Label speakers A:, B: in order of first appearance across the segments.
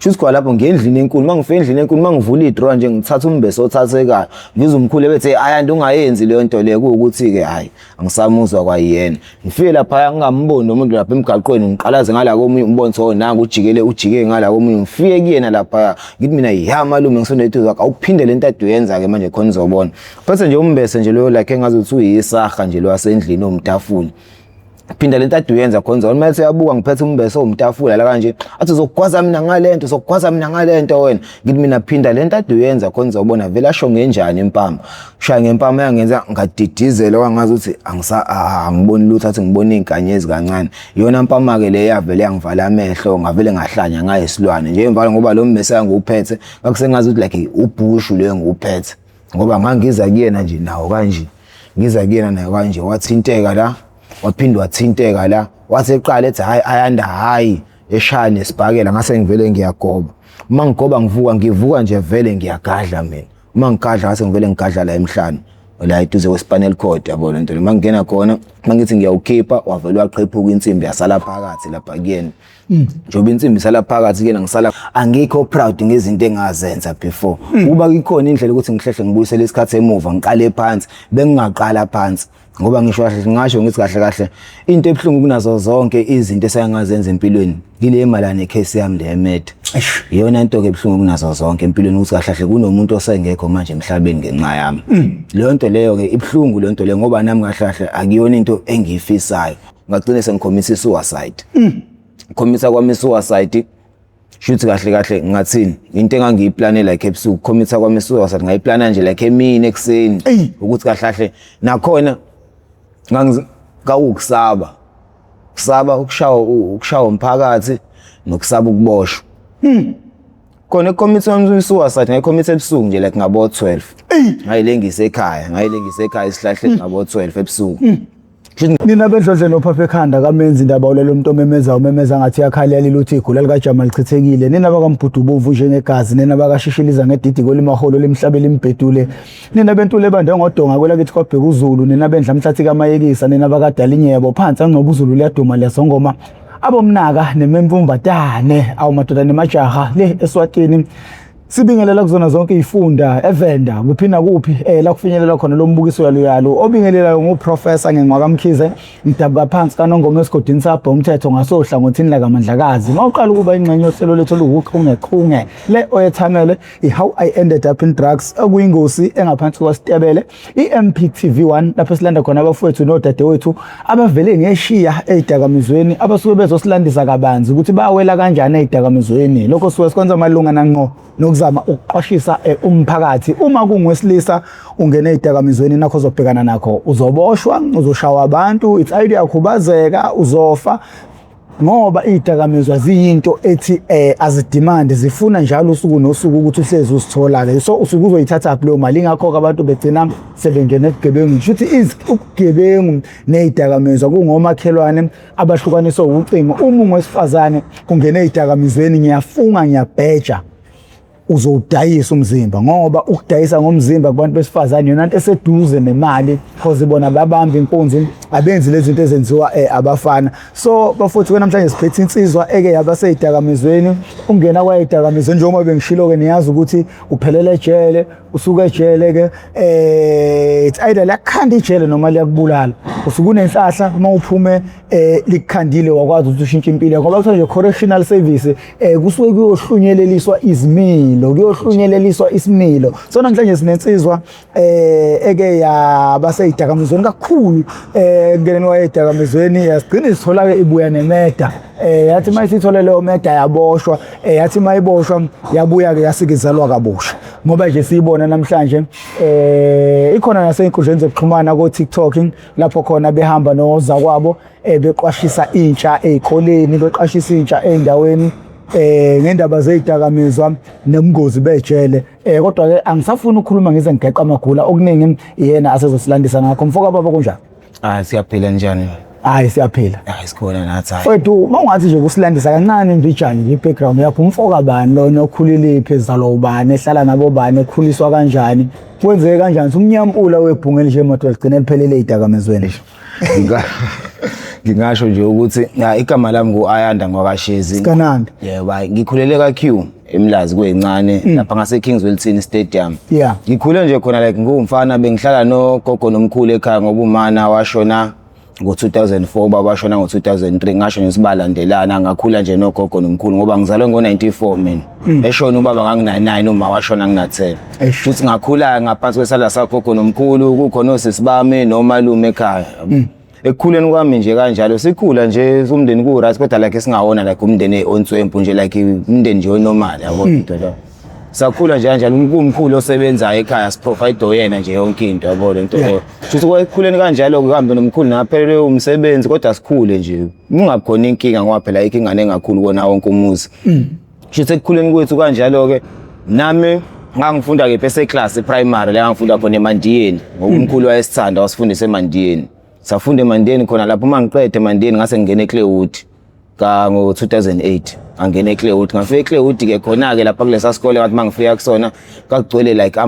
A: Shuthi kwa lapho ngendlini enkulu mangifika endlini enkulu mangivula idrawer nje ngithatha umbeso othathekayo ngizumkhulu ebethe ayanda ungayenzi leyo nto le ukuthi ke hayi angisamuzwa kwayena ngifike lapha ngingamboni umuntu lapha emgaqweni ngiqalaze ngala komunye umboni so nanga ujike ngala komunye ngifike kuyena lapha ngithi mina ya malume ngisonethu zakho awuphinde lento ade uyenza ke manje khona uzobona bese nje umbese nje lo like engazuthi uyisarha nje lo wasendlini omtafuni phinda lento ade uyenza khona mase yabuka ngiphethe umbese omtafula la kanje athi uzokugwaza mina ngalento uzokugwaza mina ngalento wena ngithi mina phinda lento ade uyenza khona uzobona vele asho ngenjani impama shaya ngempama yangenza ngadidizela wangazi ukuthi angiboni lutho athi ngibona inkanyezi kancane yona impama ke le yavele yangivala amehlo ngavele ngahlanya ngaye isilwane nje emvala ngoba lo mbese nguphethe ngakusengazi ukuthi like ubhushu le nguphethe ngoba ngangiza kuyena nje nawo kanje ngiza kuyena nayo kanje wathinteka la waphinde wathinteka la wathi eqala ethi hayi ayanda hayi eshaya nesibhakela ngase ngivele ngiyagoba uma ngigoba ngivuka nje vele ngiyagadla mina uma ngigadla ngase ngivele ngigadla la emhlanje la eduze kwespinal cord yabo lento uma ngena khona mangithi ngiyawukhipha wavele waqhephuka insimbi yasala phakathi lapha kuyena njoba insimbi sala phakathi kuyena ngisala angikho proud ngezinto engazenza before kuba ikhona indlela ukuthi ngihlehle ngibuyisele isikhathi emuva ngiqale phansi bengingaqala phansi ngoba ngisho kahle ngasho ngithi kahle kahle into ebhlungu kunazo zonke izinto esengazenza empilweni kile malane case yami le emed iyona into ke ebhlungu kunazo zonke empilweni ukuthi kahle kahle kunomuntu osengekho manje emhlabeni ngenxa yami leyo nto leyo ke ibhlungu leyo nto le ngoba nami kahle kahle akuyona into engiyifisayo ngagcina sengicommit suicide commit kwami suicide shuthi kahle kahle ngathini into engangiyiplanela like ebusuku commit kwami suicide ngayiplana nje like emini ekseni ukuthi kahle kahle nakhona ngawukusaba ukushawa umphakathi nokusaba ukuboshwa khona commit suicide ngayicommit ebusuku nje like ngabo 12 ngayilengisa ekhaya isihlahle ngabo 12 ebusuku
B: nina bendlondlelo phapha ekhanda kamenzi indaba olelo muntu omemeza ngathi yakhalela iluthi igula lika Jama lichithekile nina bakamBhudubovu njengegazi nina bakashishiliza ngedidiko limaholo lemhlabeni limbhedule nina bentule bande ngodonga kwelakithi kwabheka uZulu nina bendla mhlathi kaMayekisa nina bakadalinyebo phansi angcoba uZulu liyaduma lezongoma abomnaka nememvumbatane awumadoda nemajaha le eSwatini sibingelela kuzona zonke izifunda evenda kuphina kuphi la kufinyelela khona lo mbukiso yalo obingelelayo nguprofessor ngenqwakamkhize mdaba phansi kaNongoma esigodini sabho umthetho ngasohlangothini la kaMandlakazi mawuqala ukuba ingxenye yohlelo lethu luchungechunge le oyethamele how I ended up in drugs okuyingosi engaphansi kwaSitebele iMPTV1 lapho silanda khona abafowethu nodadewethu abavele ngeshiya ezidakamizweni abasuke bezosilandisa kabanzi ukuthi bawela kanjani ezidakamizweni lokho suke sikwenza amalunga nanqo nokuzama ukuqwashisa umphakathi uma kungwesilisa ungena ezidakamizweni nakho uzobhekana nakho uzoboshwa uzoshawa abantu it's idea yakhubazeka uzofa ngoba izidakamizwa ziyinto ethi azidemand zifuna njalo usuku nosuku ukuthi uhlezi usithola ke so usuku uzoyithatha kuleyo mali ingakho abantu begcina sebengena ebugebengu futhi izigebengu nezidakamizwa kungomakhelwane abahlukaniswa ucingo uma ungwesifazane kungena ezidakamizweni ngiyafunga ngiyabheja uzodayisa umzimba ngoba ukudayisa ngomzimba kubantu besifazane yona into eseduze nemali because bona babamba inkunzi abenzi lezi zinto ezenziwa abafana so bafuthi namhlanje siphethe insizwa eke yabasezidakamizweni ungena kwayidakamizweni njengoba bengishilo ke niyazi ukuthi uphelele ejele usuke ejele ke it's either lakhanda ejele noma liyakubulala usuke unenhlahla uma uphume likhandile wakwazi ukuthi ushintshe impilo ngoba kuthiwa nje correctional service kusuke kuyohlunyeleliswa izimilo kuyohlunyeleliswa isimilo so namhlanje sinensizwa eke yabasezidakamizweni kakhulu ngeneni wayezidakamizweni yasigcina isithola ke ibuya nemeda yathi mayisithole leyo meda yaboshwa yathi mayiboshwa yabuya ke yasikizalwa kabusha ngoba nje siyibona namhlanje ikhona nasey'nkundleni zokuxhumana ko TikTok lapho khona behamba noza kwabo beqwashisa intsha ezikoleni beqwashisa intsha endaweni ngendaba zezidakamizwa nemngozi bejele kodwa ke angisafuni ukukhuluma ngize ngigeqa amagula okuningi yena asezosilandisa ngakho mfoka baba kunjani
A: siyaphila njani
B: hayi siyaphila
A: sikhona nathi
B: mfowethu mawungathi nje kusilandisa kancane mbijani nje background yakho umfoka bani lona okhulile phezalo ubani ehlala nabo bani ekhuliswa kanjani kwenzeke kanjani umnyampula webhungeli nje emoto ligcine liphelele ezidakamizweni
A: ngingasho nje ukuthi igama lami ngu-Ayanda Ngwakashezi.
B: Sikananda.
A: Yebo, ngikhulele ka-Q eMlazi kweyincane lapha ngase Kingswell Thini Stadium.
B: Yeah.
A: Ngikhule nje khona like ngumfana bengihlala nogogo nomkhulu ekhaya ngoba umana washona ngo-2004 baba washona ngo-2003 ngasho nje sibalandelana ngakhula nje nogogo nomkhulu ngoba ngizalwe ngo-94 mina. Eshona ubaba ngangina-9 uma washona ngina-10. Futhi ngakhula ngaphansi kwesandla sagogo nomkhulu kukhona osisi bami nomalume ekhaya. Ekukhuleni kwami nje kanjalo sikhula nje umndeni ku-right kodwa like singawona like umndeni onswempu nje like umndeni nje onormal yabo into lo. Sakhula nje kanjalo umkhulu osebenzayo ekhaya siprovide yena nje yonke into yabo lento leyo. Futhi kwekukhuleni kanjalo kuhambe nomkhulu naphelele umsebenzi kodwa sikhule nje. Kungakhona inkinga ngoba phela inkinga nengakhulu kona wonke umuzi. Futhi ekukhuleni kwethu kanjalo ke nami ngangifunda ke bese class primary la ngifunda khona eMandiyeni ngoba umkhulu wayesithanda wasifundisa eMandiyeni. Safunda eMandiyeni khona lapho mangiqede eMandiyeni ngase ngene eClearwood ngo-2008 angene eClearwood ngafika eClearwood ke khona ke lapha kulesa sikole ngathi mangifika kusona kakugcwele like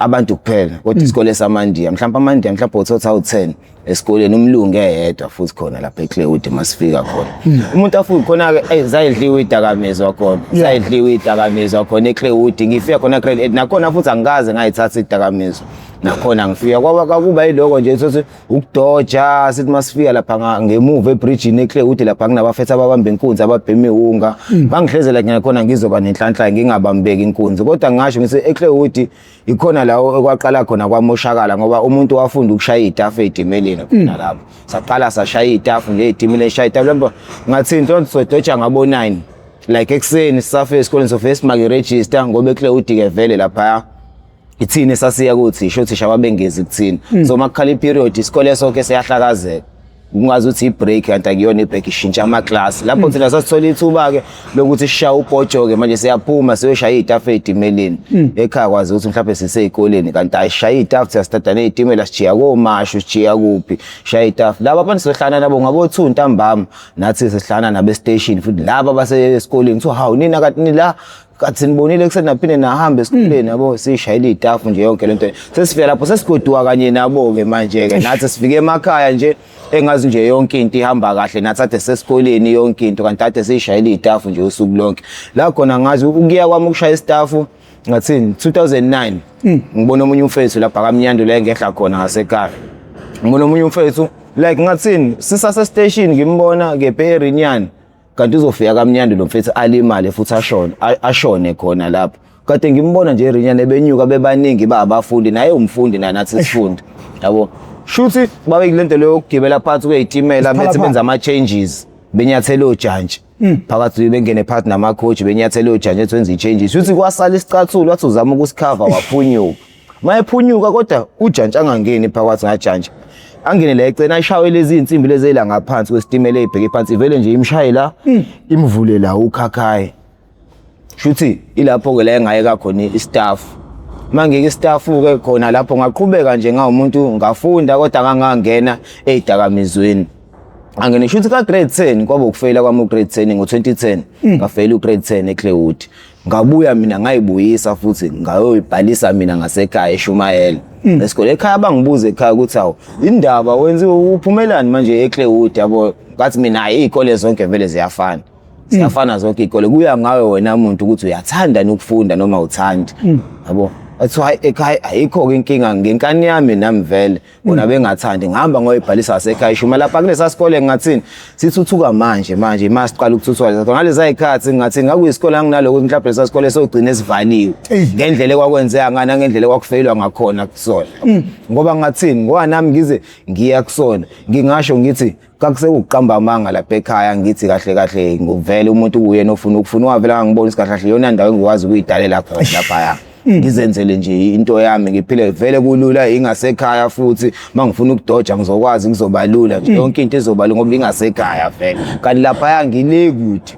A: abantu kuphela kodwa isikole samandiya mhlawumbe amandiya mhlawumbe uthatha u10 esikoleni umlungu eyedwa futhi khona lapha eClearwood masifika khona umuntu afuthi khona ke zayidliwe idakamizwa khona zayidliwe idakamizwa khona eClearwood ngifika khona grade 8 nakhona futhi angikaze ngayithatha idakamizwa nakhona ngifika kwaba kuba yiloko nje sothi ukudoja sithi masifika lapha ngemuva ebridgeini eClearwood lapha kunabafethu ababamba inkunzi ababhema iwunga bangihlezela ngiyakhona ngizoba nenhlanhla ngingabambeki inkunzi kodwa ngisho ngithi eClearwood ikhona la okwaqala khona kwamoshakala ngoba umuntu wafunda ukushaya itafu ezimeleni khona lapho saqala sashaya itafu nje ezimeleni eshaya itafu lapho ngathi into sodoja ngabo 9 like ekseni safe esikoleni sofest magi register ngoba eClearwood ke vele lapha ithini sasiya kuthi thisha wabengezi kuthini so makukhala iperiod isikole sonke siyahlakazeka kungazi ukuthi ibreak kanti akuyona ibreak ishintsha ama-class lapho thina sasithola ithuba ke lokuthi sishaya upojo ke manje siyaphuma siyoshaya iy'tafu ey'timeleni ekhaya kwazi ukuthi mhlawumbe sisey'koleni kanti ayishaya iy'tafu siyasitata ney'timela sijiya komashu sijiya kuphi shaya iy'tafu laba abantu sihlangana nabo ngabo-2 ntambama nathi sihlangana nabe-station futhi laba basesikoleni kuthiwa hawu nina kanti nila kathi nibonile kuseni naphinde nahambe esikoleni yabo sishayela iy'tafu nje yonke lento sesifika lapho sesigoduka kanye nabo-ke manje-ke nathi sifike emakhaya nje engazi nje yonke into ihamba kahle nathi ade sesikoleni yonke into kanti ade sishayela iy'tafu nje usuku lonke la khona ngazi ukuya kwami ukushaya isitafu ngathini 2009 ngibona omunye umfethu lapha kaMnyando la engehla khona ngasekhaya ngibona omunye umfethu like ngathini sisase-station ngimbona ngePerinyana kanti uzofika kaMnyando lo mfethu alimale futhi ashone khona lapho kade ngimbona nje eRinyana benyuka bebaningi babafundi naye umfundi nathi sifundi yabo shuthi babe kulento leyo ukugibela phansi kwezitimela bethi benza ama-changes benyathela ojantshi phakathi bengene phakathi nama-coach benyathela ojantshi etwenza i-changes shuthi kwasala isicathulo wathi uzama ukusikhava waphunyuka mayephunyuka kodwa ujantshi angangeni phakathi ngajantshi angene la ecena ayishawe lezi insimbi lezi la ngaphansi kwesitimela ezibheke phansi ivele nje imshaye la imvule la ukhakhaye shuthi ilapho ke la engayeka khona istaff mangeke istaff ke khona lapho ngaqhubeka nje ngawumuntu ngafunda kodwa ngangena ezidakamizweni angene shuthi ka grade 10 kwaba ukufeyila kwami grade 10 ngo2010 ngafeyila grade 10 eClearwood ngabuya mina ngayibuyisa futhi ngayoyibhalisa mina ngasekhaya eShumayela esikole ekhaya bangibuza ekhaya ukuthi awu indaba wenze uphumelani manje eClearwood yabo ngathi mina izikole zonke vele ziyafana zonke izikole kuya ngawe wena umuntu ukuthi uyathanda ukufunda noma uthandi yabo athi ekhaya ayikho inkinga ngenkani yami nami vele bona bengathandi ngihamba ngoyibhalisa ngasekhaya eShumayela lapha kulesa sikole ngathini sithuthuka manje masiqala ukuthuthuka ngaleza izikhathi ngathi ngakuyisikole anginaloko mhlawumbe lesa sikole sogcina esivaliwe ngendlela ekwakwenzeka ngana ngendlela ekwakufeyilwa ngakhona kusona ngoba ngathini ngoba nami ngize ngiya kusona ngingasho ngithi kakusekuqamba amanga lapha ekhaya ngithi kahle nguvele umuntu uyena ofuna wavela ngibona isikahle yona ndawo engikwazi ukuyidalela khona lapha ngizenzele nje into yami ngiphile vele kulula ingasekhaya futhi mangifuna ukudoja ngizokwazi ngizobalula yonke into ezobalula ngoba ingasekhaya vele kanti lapha ngile kude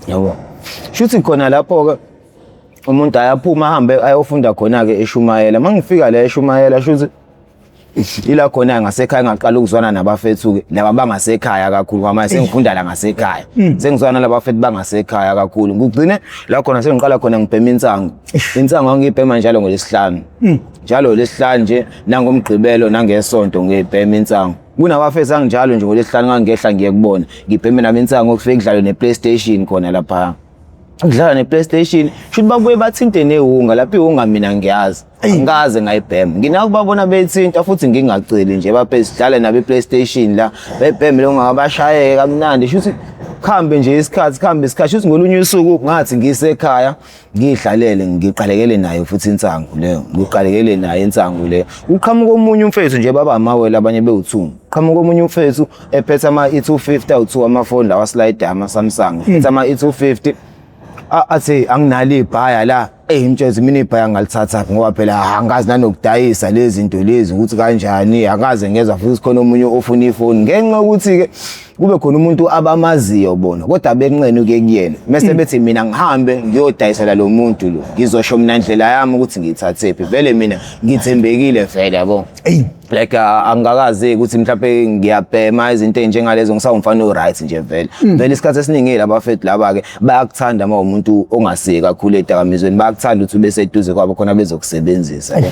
A: yabo shuthi khona lapho ke umuntu ayaphuma ahambe ayofunda khona ke eShumayela mangifika la eShumayela shuthi ila khona ngasekhaya ngaqala ukuzwana nabafethu ke laba bangasekhaya kakhulu manje sengifunda la ngasekhaya sengizwana labafethu bangasekhaya kakhulu ngugcine la khona sengiqala khona ngibhema insango ngiyibhema njalo ngolesihlanu nje nangomgqibelo nangesonto ngiyibhema insango kunabafethu anginjalo nje ngolesihlanu ngangehla ngiyekubona ngibheme nami insango okufike kudlalwe nePlayStation khona lapha ukudlala nePlayStation should babuye bathinte nehunga lapha ihunga mina ngiyazi angikaze ngayibhema nginako babona bethinta futhi ngingaceli nje babe sidlale nabe PlayStation la bebheme lo ngabashaye kamnandi shuthi khambe nje isikhathi shuthi ngolunye usuku ngathi ngisekhaya ngidlalele ngiqalekele nayo futhi insango leyo ngiqalekele nayo insango leyo uqhamuka omunye umfethu nje baba amawela abanye bewuthunga qhamuka omunye umfethu ephethe ama E250 awu2 amafoni lawa slide ama Samsung ephethe ama E250 athi anginali ibhaya la imtshezi mina ibhaya ngalithatha ngoba phela angazi nanokudayisa lezi zinto lezi ukuthi kanjani akaze ngeza futhi khona omunye ofuna ifoni ngenxa ukuthi ke kube khona umuntu abamaziyo bona kodwa bekunqene uke kuyena mase bethi mina ngihambe ngiyodayisela lo muntu lo ngizosho mina indlela yami ukuthi ngithathephi vele mina ngithembekile vele yabo like angakaze ukuthi mhlawumbe ngiyabhema izinto enjengalezo ngisawumfana oright nje vele vele isikhathi esiningi labafethu laba ke bayakuthanda uma umuntu ongasiye kakhulu edakamizweni bayakuthanda ukuthi beseduze kwabo khona bezokusebenzisa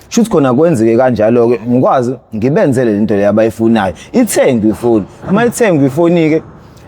A: shuthi khona kwenzeke kanjalo ke ngikwazi ngibenzele lento le abayifunayo ithengwe ifoni uma ithengwe ifoni ke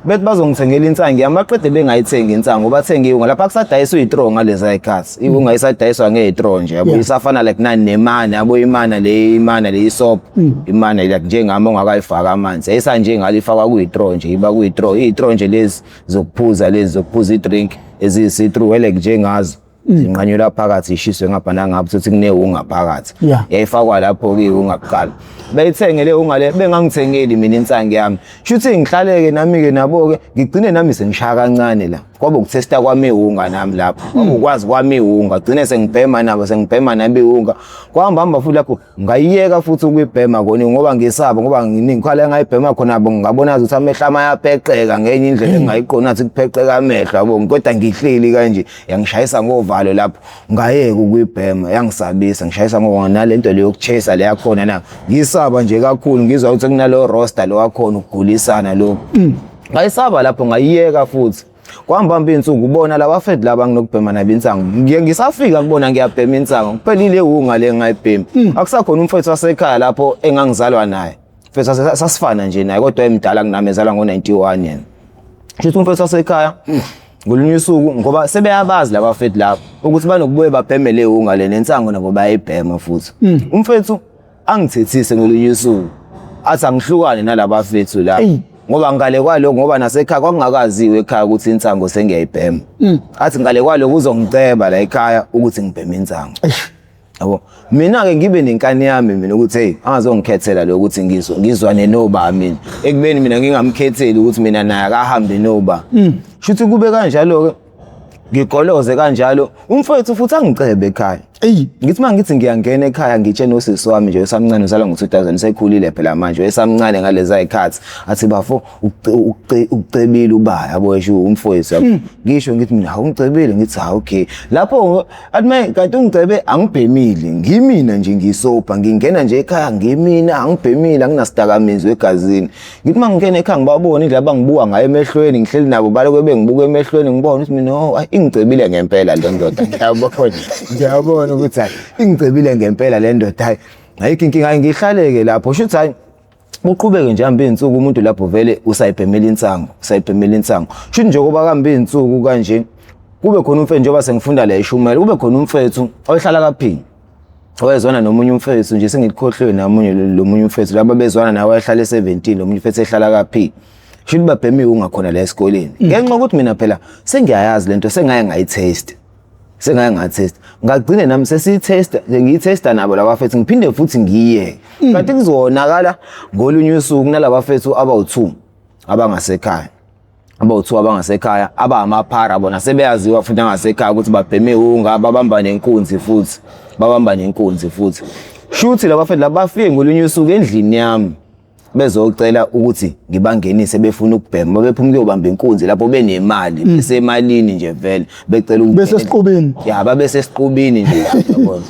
A: bethi bazongithengela insangi yamaqede bengayithenga insangi bathenga ihunga lapha kusadayiswa idraw ngalezi ayikhathi ihunga isadayiswa ngedraw nje yabo isafana like nani nemana yabo imana le isop imana like njengama ongakayifaka amanzi ayisanje ngalifaka kuyidraw nje iba kuyidraw nje lezi zokuphuza idrink eziyisithrough like njengazo zinqanyelwa phakathi ishiswe ngapha nangapha sokuthi kunehunga phakathi yayifakwa lapho ke ungakuqala bayithengele unga le bengangithengeli mina insangi yami shuthi ngihlaleke nami ke nabo ke ngigcine nami sengishaya kancane la kwaba ukutesta kwami ihunga nami lapho kwaba ukwazi kwami ihunga gcine sengibhema nabo sengibhema nabe ihunga kwahamba futhi lapho ngayiyeka futhi ukuyibhema kona ngoba ngisaba ngoba ngikhala ngayibhema khona abo ngabona ukuthi amehla mayapheqeka ngenye indlela engayiqona ukuthi kupheqeka amehla yabo kodwa ngihleli kanje yangishayisa ngovalo lapho ngayeka ukuyibhema yangisabisa ngishayisa ngoba nalento leyo yokuchesa le yakhona na ngisaba nje kakhulu ngizwa ukuthi kunalo roster lo wakhona ukugulisana lo ngayisaba lapho ngayiyeka futhi kwahamba insuku ubona labafethu laba nginokubhema nabo insango ngisafika ngibona ngiyabhema insango kuphelile ihunga le ngayibhema akusakhona umfethu wasekhaya lapho engangizalwa naye mfethu sasifana nje naye kodwa emdala kunami ezalwa ngo91 yena shithi umfethu wasekhaya ngolunye usuku ngoba sebeyabazi labafethu lapho ukuthi banokubuye babheme le hunga le nensango nabo bayibhema futhi umfethu angithethise ngolunye usuku athi angihlukane nalabafethu lapho ngoba ngale kwaloko ngoba nasekhaya kwakungakaziwe ekhaya ukuthi insango sengiyayibhema athi ngale kwaloko uzongiceba la ekhaya ukuthi ngibheme insango yabo mina ke ngibe nenkani yami mina ukuthi hey angazongikhethela lo ukuthi ngizwane noba mina ekubeni mina ngingamkhetheli ukuthi mina naye akahambe noba shuthi kube kanjalo ke ngigoloze kanjalo umfethu futhi angicebe ekhaya ngithi mangithi ngiyangena ekhaya ngitshe nosisi wami nje esamncane uzalwa ngo2000 sekhulile phela manje esamncane ngalezi ayikhathi athi bafo ucebile ubaya yabo esho umfowethu ngisho ngithi mina ungicebile ngithi ha okay lapho athi manje kanti ungicebe angibhemile ngimina nje ngisopa ngingena nje ekhaya ngimina angibhemile anginasidakamizi egazini ngithi mangingena ekhaya ngibabona indlela bangibuka ngayo emehlweni ngihleli nabo baloko bengibuka emehlweni ngibona ukuthi mina ingicebile ngempela le ndoda ngiyabona ukuthi hayi ingicebile ngempela le ndoda hayi ayikho inkinga ngihlaleke lapho shuthi hayi uqhubeke nje hambe insuku umuntu lapho vele usayibhemela insango shuthi nje kuba kambe insuku kanje kube khona umfethu njengoba sengifunda la eShumela kube khona umfethu ohlala kaphini owezwana nomunye umfethu nje sengikhohlwe namunye lo munye umfethu laba bezwana nawe ehlala e17 lo munye umfethu ehlala kaphini shuthi babheme ihunga khona la esikoleni ngenxa ukuthi mina phela sengiyayazi lento sengaye ngayitest ngagcine nami sesiyitesta ngiyitesta nabo labafethu ngiphinde futhi ngiye kanti kuzonakala ngolunye usuku nalabafethu abawu2 abangasekhaya abamaphara bona sebeyaziwa futhi angasekhaya ukuthi babheme ihunga babamba nenkunzi futhi shuthi labafethu labafike ngolunye usuku endlini yami bezocela ukuthi ngibangenise befuna ukubhema bephuma kuyobamba inkunzi lapho benemali besemalini nje vele becela
B: bese siqubini
A: babe sesiqubini nje yabona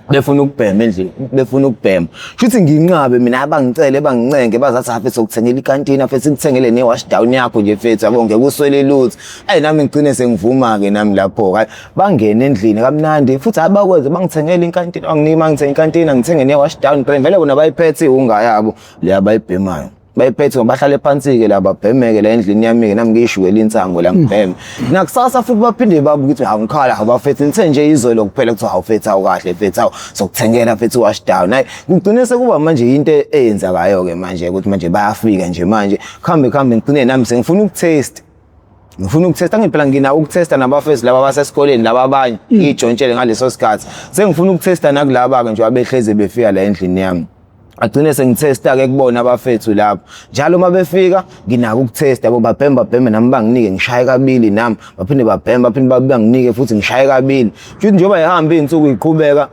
A: befuna ukubhema endlini befuna ukubhema shuthi nginqabe mina abangicele bangincenge bazathi afethu sokuthengela ikantini afethu sikuthengele ne wash down yakho nje fethu yabo ngeke uswele lutho nami ngicine sengivuma ke nami lapho hayi bangena endlini kamnandi futhi abakwenza bangithengela ikantini anginima ngithenga ikantini ngithenge ne wash down vele bona bayiphethe ihunga yabo le abayibhemayo bayiphethe bahlale phansi ke laba bhemeke la endlini yami ke nami ngiyishwela insango la ngibheme nakusasa futhi baphinde babuke ukuthi awungikhala abafethu ngithe nje izolo kuphela kuthi awufethu awukahle fethu awu sokuthengela fethu wash down hayi ngigcine sekuba manje into eyenzakayo ke manje ukuthi manje bayafika nje manje khambe ngigcine nami sengifuna ukutaste ngiphela ngina ukutesta nabafethu laba basesikoleni laba abanye ngijontshele ngaleso sikhathi sengifuna ukutesta nakulaba ke nje abehleze befika la endlini yami agcine sengithesta ke kubona abafethu lapho njalo uma befika nginaka ukuthesta yabo babhemba nami banginike ngishaye kabili nami baphinde baphinde banginike futhi ngishaye kabili futhi njengoba ihamba izinsuku iqhubeka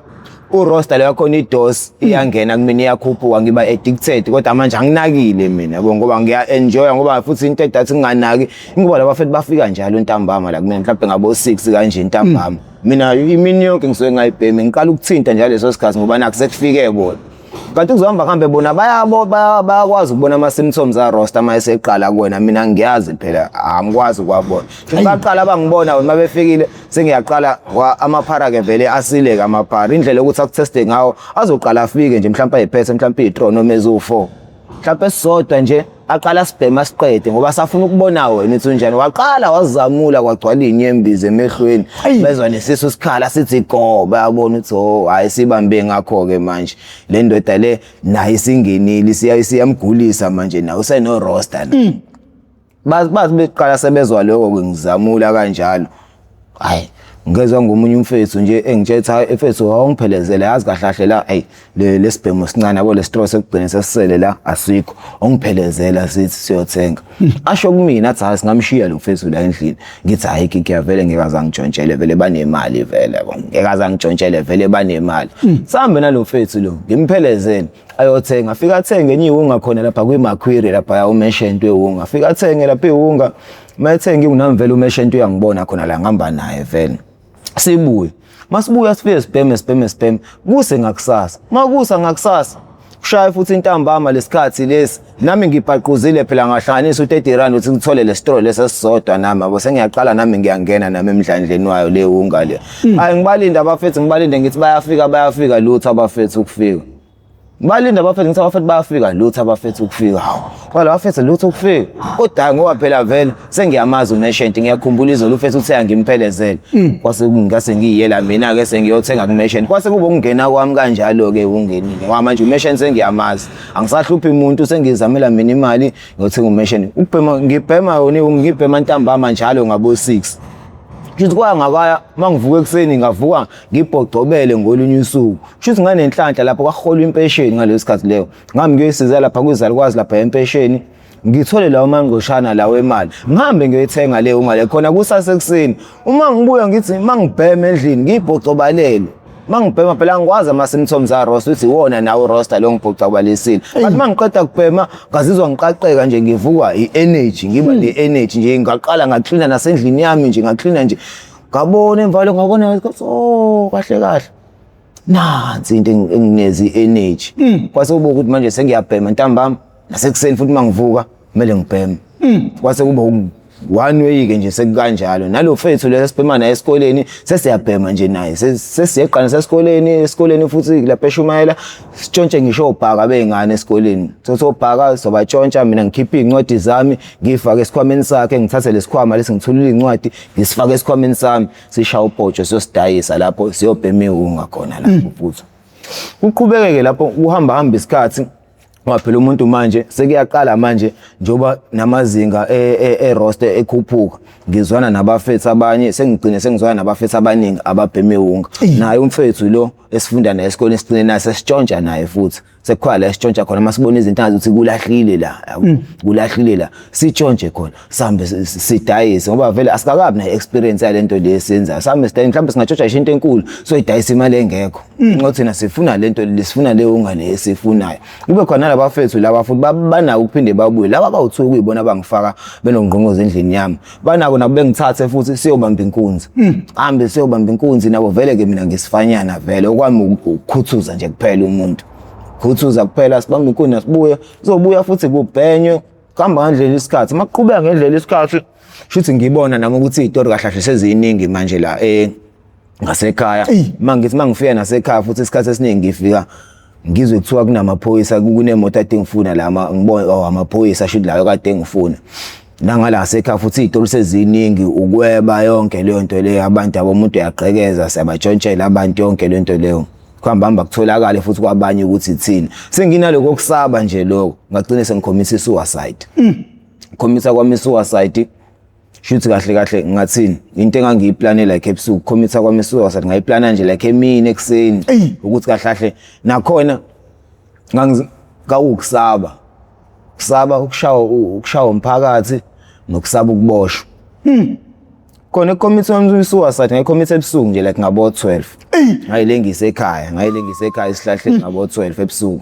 A: uroster leyo khona idosi iyangena kumina iyakhuphuka ngiba addicted kodwa manje anginakile mina yabo ngoba ngiya enjoy ngoba futhi into edathi nginganaki ngoba labafethu bafika njalo ntambama la kumina mhlawumbe ngabo 6 kanje ntambama mina imini yonke ngisuke ngayibheme ngiqala ukuthinta njalo leso sikhathi ngoba naku sekufike bona kanti kuzohamba kambe bona bayakwazi ukubona ama-symptoms a-roster uma eseqala kuwena mina ngiyazi phela angikwazi ukwabona baqala bangibona uma befikile sengiyaqala amaphara-ke vele asileke amaphara indlela yokuthi akutheste ngawo azoqala afike nje mhlawumbe ayiphethe mhlawumbe iyi-3 noma eziwu-4 mhlawumbe esisodwa nje aqala sibhema siqede ngoba safuna ukubona wena ukuthi unjani waqala wazamula kwagcwala inyembezi emehlweni bezwa nesisu sikhala sithi go bayabona ukuthi oh hayi sibambe ngakho ke manje le ndoda le nayo isingenile siyamgulisa manje nawe useno roster bazi beqala sebezwa lokho ngizamula kanjalo hayi ngezwe ngomunye umfethu nje engitshetha efethu awungiphelezela yazi kahle la hey lesibhemo sincane yabo lesitro sekugcina sesisele la asikho ongiphelezela sithi siyothenga asho kumina athi hayi singamshiya lo mfethu la endlini ngithi hayi ngiyavele ngekaza ngitshontshele vele banemali vele yabo ngekaza ngitshontshele vele banemali sihambe nalo mfethu lo ngimphelezela ayothenga afika athenge enye ihunga khona lapha kwiMaquerie lapha ya umeshento ehunga afika athenge lapha ihunga mayethenga nginami vele umeshento uyangibona khona la ngihamba naye vele sibuye masibuya sifike sibheme kuse ngakusasa makusa ngakusasa kushaya futhi intambama lesikhathi lesi nami ngibhaquzile phela ngahlanganisa u30 rand uthi ngithole le store lesisodwa nami abo sengiyaqala nami ngiyangena nami emdlandleni wayo le hunga le hayi ngibalinde abafethu ngibalinde ngithi bayafika lutho abafethu ukufika Balinda abafethu ngithi abafethu bayafika lutho abafethu ukufika hawo. Kwala abafethu lutho ukufika. Kodwa ngoba phela vele sengiyamazi uMerchant ngiyakhumbula izolo ufethu uthe angimiphelezele. Kwase ngase ngiyela mina ke sengiyothenga kuMerchant. Kwase kuba ukungena kwami kanjalo ke ungenile. Ngoba manje uMerchant sengiyamazi. Angisahluphi umuntu sengizamela mina imali ngiyothenga uMerchant. Ukubhema ngibhema yona ngibhema ntambama njalo ngabo 6. Ngithi kwangakaya mangivuka ekseni ngavuka ngibhocobele ngolunye usuku. Kushuthi nganenhlanhla lapho kwahola impesheni ngaleso sikhathi leyo. Ngami ngiyisiza lapha kwizalukwazi lapha empesheni. Ngithole lawo mangoshana lawo emali. Ngihambe ngiyoyithenga leyo ngale khona kusasa ekseni. Uma ngibuya ngithi mangibhema endlini ngibhocobalele. Mangibhema phela ngikwazi ama-symptoms a-roster uthi wona nawo uroster lo ngibhocabalisile. Bathi mangiqeda kubhema ngazizwa ngiqaqeka nje ngivuka i-energy ngiba ne-energy nje ngaqala ngacleana nasendlini yami nje ngacleana nje. Ngabona emvalo ngabona ukuthi oh kahle. Nansi into enginezi energy. Kwase kuba ukuthi manje sengiyabhema ntambama nasekuseni futhi mangivuka kumele ngibheme. Kwase kuba one way ke nje sekukanjalo nalo fethu lesibhema naye esikoleni sesiyabhema nje naye sesiyeqana esikoleni futhi lapha eShumayela sitshontshe ngisho obhaka bengane esikoleni sobhaka sobatshontsha mina ngikhipha incwadi zami ngifake esikhwameni sakhe ngithathe lesikhwama lesi ngithulile incwadi ngisifake esikhwameni sami sishaya upotsho siyosidayisa lapho siyobhema ihunga khona lapho futhi uqhubekeke lapho uhamba isikhathi ngoba phela umuntu manje sekuyaqala manje njoba namazinga eroster ekhuphuka ngizwana nabafethu abanye sengizwana nabafethu abaningi ababheme ihunga naye umfethu lo esifunda naye esikoleni esigcine naye sesitshontsha naye futhi sekukhala la sitshontsha khona masibona izinto ukuthi kulahlile la sitshontshe khona sihambe sidayise ngoba vele asikakabi na experience yalento lesenza sihambe sidayise mhlawumbe singatshontsha into enkulu so idayisa imali engekho ngokuthi thina sifuna lento lesifuna le hunga lesifunayo kube khona labafethu laba futhi banako ukuphinde babuye laba bawuthuka uyibona bangifaka benongqonqozo endlini yami banako nabo bengithathe futhi siyobamba inkunzi hambe siyobamba inkunzi nabo vele ke mina ngisifanyana vele okwami ukukhuthuza nje kuphela umuntu. Khuthuza kuphela sibambe inkuni sibuye, uzobuya futhi kubhenywe, kuhamba ngandlela isikhathi. Makuqhubeka ngendlela isikhathi, shuthi ngibona nami ukuthi izitori kahle kahle seziningi manje la ngasekhaya. Mangithi mangifika nasekhaya futhi isikhathi esiningi ngifika ngizwe kuthiwa kunamaphoyisa, kunemoto ade ngifuna la ngibona amaphoyisa shuthi layo kade ngifuna. Nangala ngasekhaya futhi izitori seziningi, ukweba yonke leyo nto leyo, abantu abomuntu uyagqekeza, siyabatshontshela abantu yonke le nto leyo. Kuhamba kutholakala futhi kwabanye ukuthi ithini. Senginaloko kusaba nje lokho, ngagcina sengicommit suicide. Commit kwami suicide shuthi kahle kahle ngathini into engangiyiplanela like ebusuku, commit kwami suicide ngayiplana nje like emini ekseni ukuthi kahle kahle nakhona ngawukusaba ukushawa umphakathi nokusaba ukuboshwa. Khona commit wami suicide ngayicommit ebusuku nje like ngabo 12. Ngayilengisa ekhaya isihlahle ngabo 12 ebusuku.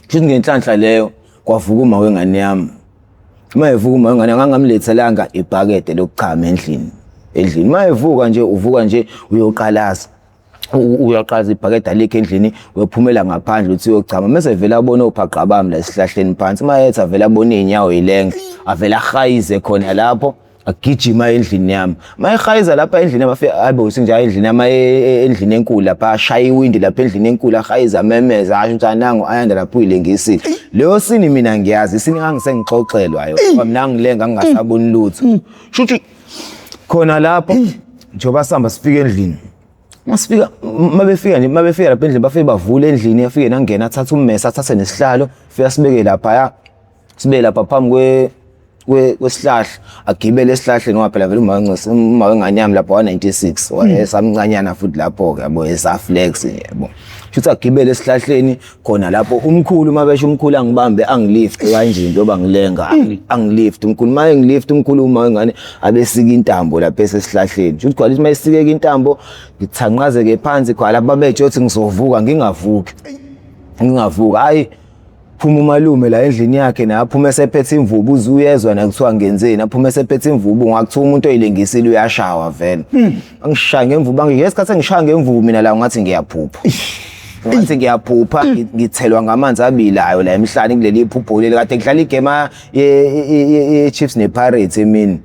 A: Shuthi ngenhlanhla leyo kwavuka uma wengane yami. Mayevuka uma wengane ngangamlethelanga ibhakede lokuchama endlini. Mayevuka nje uyoqalaza. Uyaqaza ibhakede alikho endlini, uyophumela ngaphandle uthi uyochama. Mase vela abona ophaqqa bami la esihlahleni phansi. Mayethi avela abona inyawo yilenge, avela khayize khona lapho. Agijima endlini yami. Mayehayiza lapha endlini yami abe usinjaya endlini yami endlini enkulu lapha ashaya iwindi lapha endlini enkulu ahayiza memeza asho ukuthi nangu ayanda lapho uyilengisile. Leyo sini mina ngiyazi, isini ngangisengixoxelwa yo. Mina ngilenga ngingasaboni lutho. Shuthi khona lapho njoba sihamba sifika endlini. Masifika mabefika lapha endlini bafike bavula endlini, afike nangena athatha ummesa athathe nesihlalo, fika sibeke lapha sibe lapha phambi kwesihlahla, agibele esihlahleni ngoba phela vele uma wengane yami lapho wa96 wayesamncanyana futhi lapho ke yabo esaflex yabo. Shuthi agibele esihlahleni khona lapho umkhulu mabesho umkhulu angibambe angilift kanje njengoba ngilenga angilift umkhulu maye ngilift umkhulu uma wengane abesika intambo lapha esesihlahleni. Shuthi kwalithi mayisikeke intambo ngithanqazeke phansi kwala babethi uthi ngizovuka ngingavuka hayi phuma umalume la endlini yakhe na aphuma esephethe imvubu uzuyezwa na kuthiwa ngenzeni, aphuma esephethe imvubu ngakuthiwa umuntu oyilengisile uyashawa vele. Angishaya ngemvubu ngesikhathi engishaya ngemvubu mina la ngathi ngiyaphupha ngithelwa ngamanzi abilayo la emhlanje kuleli iphupho leli kade ngidlala igame ye Chiefs ne Pirates emini.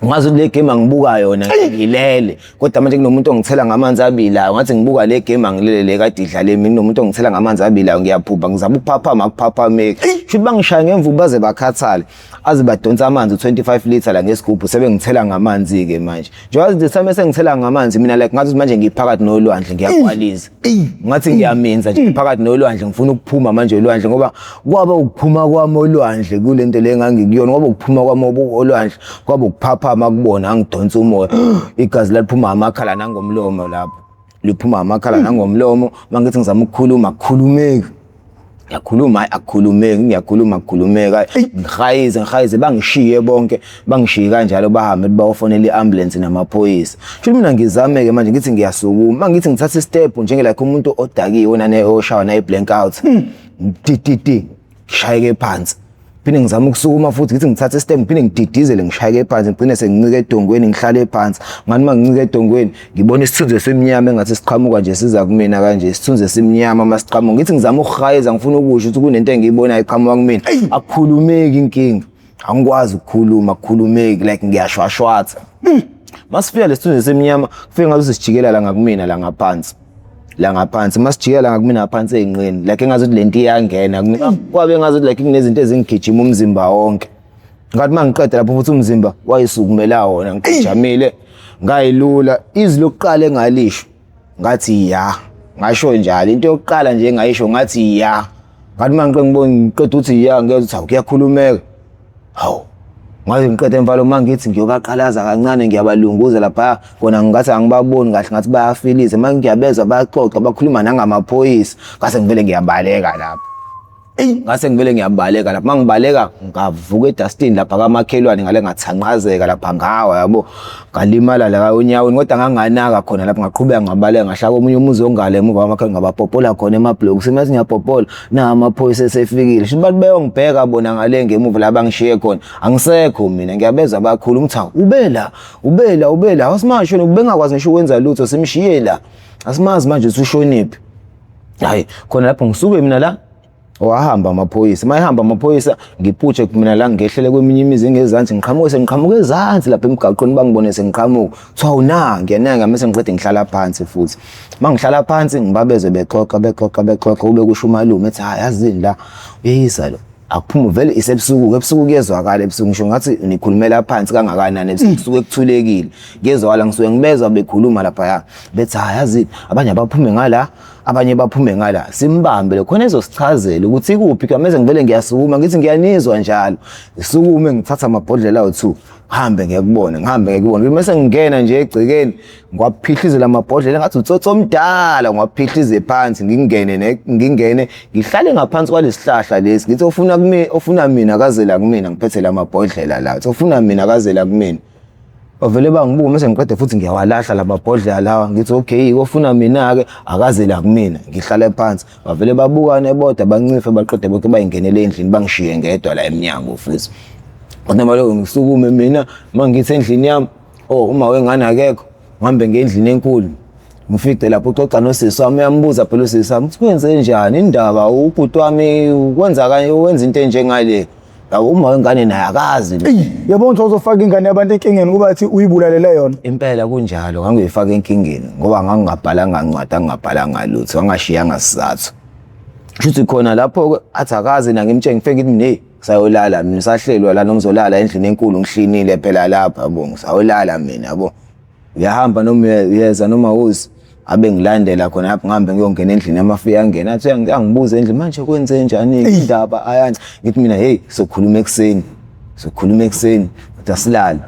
A: Ngazi le game angibuka yona ngilele, kodwa manje kunomuntu ongithela ngamanzi abilayo ngathi ngibuka le game angilele kade idlala emini, nomuntu ongithela ngamanzi abilayo ngiyaphupha ngizaba ukuphaphama akuphaphame. Shuthi bangishaya ngemvubu baze bakhathale aze badonsa amanzi 25 liter la ngesigubhu sebengithela ngamanzi ke manje. Njengoba ngisame sengithela ngamanzi mina like ngathi manje ngiphakathi nolwandle ngiyakwaliza. Ngathi ngiyaminza nje phakathi nolwandle ngifuna ukuphuma manje olwandle ngoba kwaba ukuphuma kwami olwandle kule nto le ngangikuyona, kwaba ukuphuma kwami olwandle kwaba ukuphapha makubona angidonsa umoya, igazi laphuma amakhala nangomlomo lapho liphuma amakhala nangomlomo. Mangithi ngizama ukukhuluma akukhulumeki, ngiyakhulumeka ngihayize bangishiye bonke, bangishiye kanjalo bahambe bayofonela iambulance namaphoyisa. Shuthi mina ngizameke manje ngithi ngiyasukuma, mangithi ngithatha istep njenge like umuntu odakiwe nane oshawa nayi blackout ngishayeke phansi. Phinde ngizama ukusukuma futhi ngithi ngithatha istep phinde ngididizele ngishayeke phansi, ngigcine sengincike edongweni ngihlale phansi. Ngani mangincike edongweni ngibona isithunzi semnyama engathi siqhamuka nje siza kumina kanje, isithunzi semnyama masiqhamuka. Ngithi ngizama ukuhayiza ngifuna ukusho ukuthi kunento engiyibonayo iqhamuka kumina, akukhulumeki inkinga, angikwazi ukukhulumeki like ngiyashwashwatha. Masifika lesithunzi semnyama kufike ngathi sijikela la ngakumina la ngaphansi masijikela ngakumina ngaphansi einqeni like engazi ukuthi lento iyangena kwabe ngazi ukuthi like kunezinto ezingigijima umzimba wonke. Ngathi mangiqeda lapho futhi umzimba wayisukumela wona, ngijamile ngayilula. Izwi lokuqala engalisho ngathi ya, ngasho njalo into yokuqala nje engayisho ngathi ya. Ngathi mangiqeda ukuthi ya ngeke uthi akuyakhulumeka. Hawu ngathi ngiqeda emvalo mangithi ngiyokaqalaza kancane ngiyabalunguza lapha kona ngathi angibaboni kahle ngathi bayafiliza, mangiyabezwa bayaxoxa bakhuluma nangamaphoyisa ngase ngivele ngiyabaleka lapha. ngase ngivele ngiyabaleka lapha mangibaleka ngavuka edustini lapha kamakhelwane ngale ngathanqazeka lapha ngawa yabo ngalimala la unyaweni kodwa nganganaka khona lapha ngaqhubeka ngabaleka ngahlaka omunye umuzi ongale emuva kwamakhelwane ngabapopola khona emablocks simathi ngiyapopola na amaphoyisa esefikile shithi bathi bayongibheka bona ngale ngemuva la bangishiye khona angisekho mina ngiyabeza abakhulu umthawu ubela awasimasho ubengakwazi ngisho ukwenza lutho simshiye la asimazi manje usushoniphi hayi khona lapho ngisuke mina la wahamba amaphoyisa mayihamba amaphoyisa ngiphutshe mina la ngehlele kweminye imizi engezansi ngiqhamuke ezansi lapha emgaqweni bangibone sengiqhamuka kuthiwa una ngiyananga mase ngiqede ngihlala phansi futhi mangihlala phansi ngibabeze bexoxa ube kusho umalume ethi hayi yazini la uyisa lo akuphuma vele ebusuku kuyezwakala ebusuku ngisho ngathi nikhulumela phansi kangakanani ebusuku ekuthulekile kuyezwakala ngisuke ngibezwa bekhuluma lapha bethi hayi yazini abanye baphume ngala simbambe lo khona ezosichazela ukuthi ikuphi kameze ngivele ngiyasukuma ngithi ngiyanizwa njalo ngisukume ngithatha amabhodlela awu2 ngihambe ngiyakubona bese ngingena nje egcikeni ngwaphihlizela amabhodlela ngathi utsotso omdala ngwaphihlizela phansi ngingene ngihlale ngaphansi kwalesihlahla lesi ngithi ofuna mina akazela kumina ngiphethe lamabhodlela la ofuna mina akazela kumina bavele bangibuka mase ngiqede futhi ngiyawalahla lamabhodlela lawa ngithi okay ofuna mina ke akazela kumina ngihlale phansi bavele babukane bodwa bancife baqede bonke bayingenele endlini bangishiye ngedwa la eminyango futhi kodwa manje ngisukume mina mangithi endlini yami uma wengane akekho ngihambe ngendlini enkulu ngifice lapho uxoxa nosisi wami uyambuza phela usisi wami kwenze njani indaba ubhuti wami kwenza kanye wenza into enjengale uma wengane naye akazi
B: yabona ukuthi uzofaka ingane yabantu enkingeni kuba athi uyibulalele yona
A: impela kunjalo ngangiyifaka enkingeni ngoba ngangingabhalanga incwadi angingabhalanga lutho ngashiyanga sizathu futhi khona lapho athi akazi na ngimtshenge ngifike ngithi hey sayolala mina sahlelwa la nomzolala endlini enkulu ngihlinile phela lapha yabo ngisayolala mina yabo uyahamba noma uyeza noma uzi abe ngilandela khona lapho ngihambe ngiyongena endlini amafika angena athi angibuza endlini manje kwenze njani indaba ayani ngithi mina hey sokhuluma ekseni kodwa silala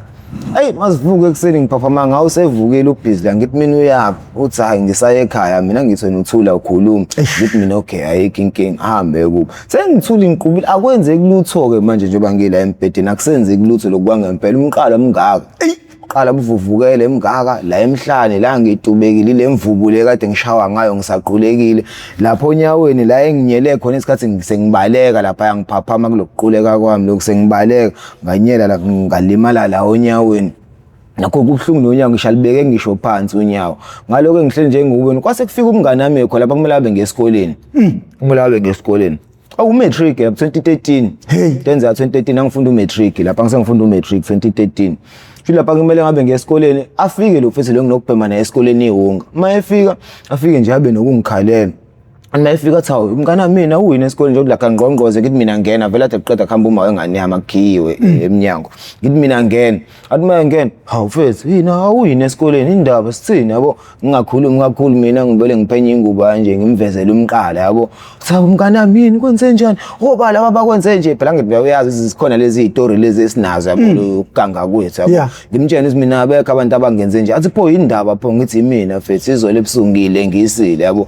A: masivuka ekseni ngiphafama ngawo sevukile ubhizi la ngithi mina uyaphi uthi hayi ngisaye ekhaya mina ngithi wena uthula ukhuluma ngithi mina okay ayikho inkinga ahambe kubo sengithula inqubile akwenzeki lutho ke manje njengoba ngila embhedeni akusenzeki lutho lokwangempela umqala mngaka qala buvuvukele emngaka la emhlane la ngidubekile le mvubu le kade ngishawa ngayo ngisaqulekile lapho onyaweni la enginyele khona isikhathi sengibaleka lapha ngiphaphama kulokuquleka kwami lokusengibaleka nganyela la ngalimala la onyaweni nakho kubhlungu nonyawo ngishalibeke ngisho phansi unyawo ngaloko engihleli njengubona kwase kufika umngane nami ekho lapha kumele abe ngesikoleni matric 2013 tenza 2013 angifunda umatric lapha ngisengifunda umatric 2013 Shila lapha kumele ngabe ngiyesikoleni afike lo mfethu lo nginokubhema naye esikoleni iwonga mayefika afike nje abe nokungikhalela mayefika athi hawu umngana mina uyini esikoleni nje la ngqongqoze ngithi mina ngena vele ade qeda khamba uma wengane yami akhiyiwe eminyango ngithi mina ngena athi mayengena hawu mfethu yina uyini esikoleni indaba sithini yabo ngingakhulumi mina ngibele ngiphenye ingubo kanje ngimvezele umqala yabo sawu umngana mina kwenze njani ngoba laba bakwenze nje phela ngithi uyazi zikhona lezi istory lezi esinazo yabo ukuganga kwethu yabo ngimtshela ukuthi mina abekho abantu abangenze nje athi pho indaba pho ngithi mina mfethu izolo ebusungile ngisile yabo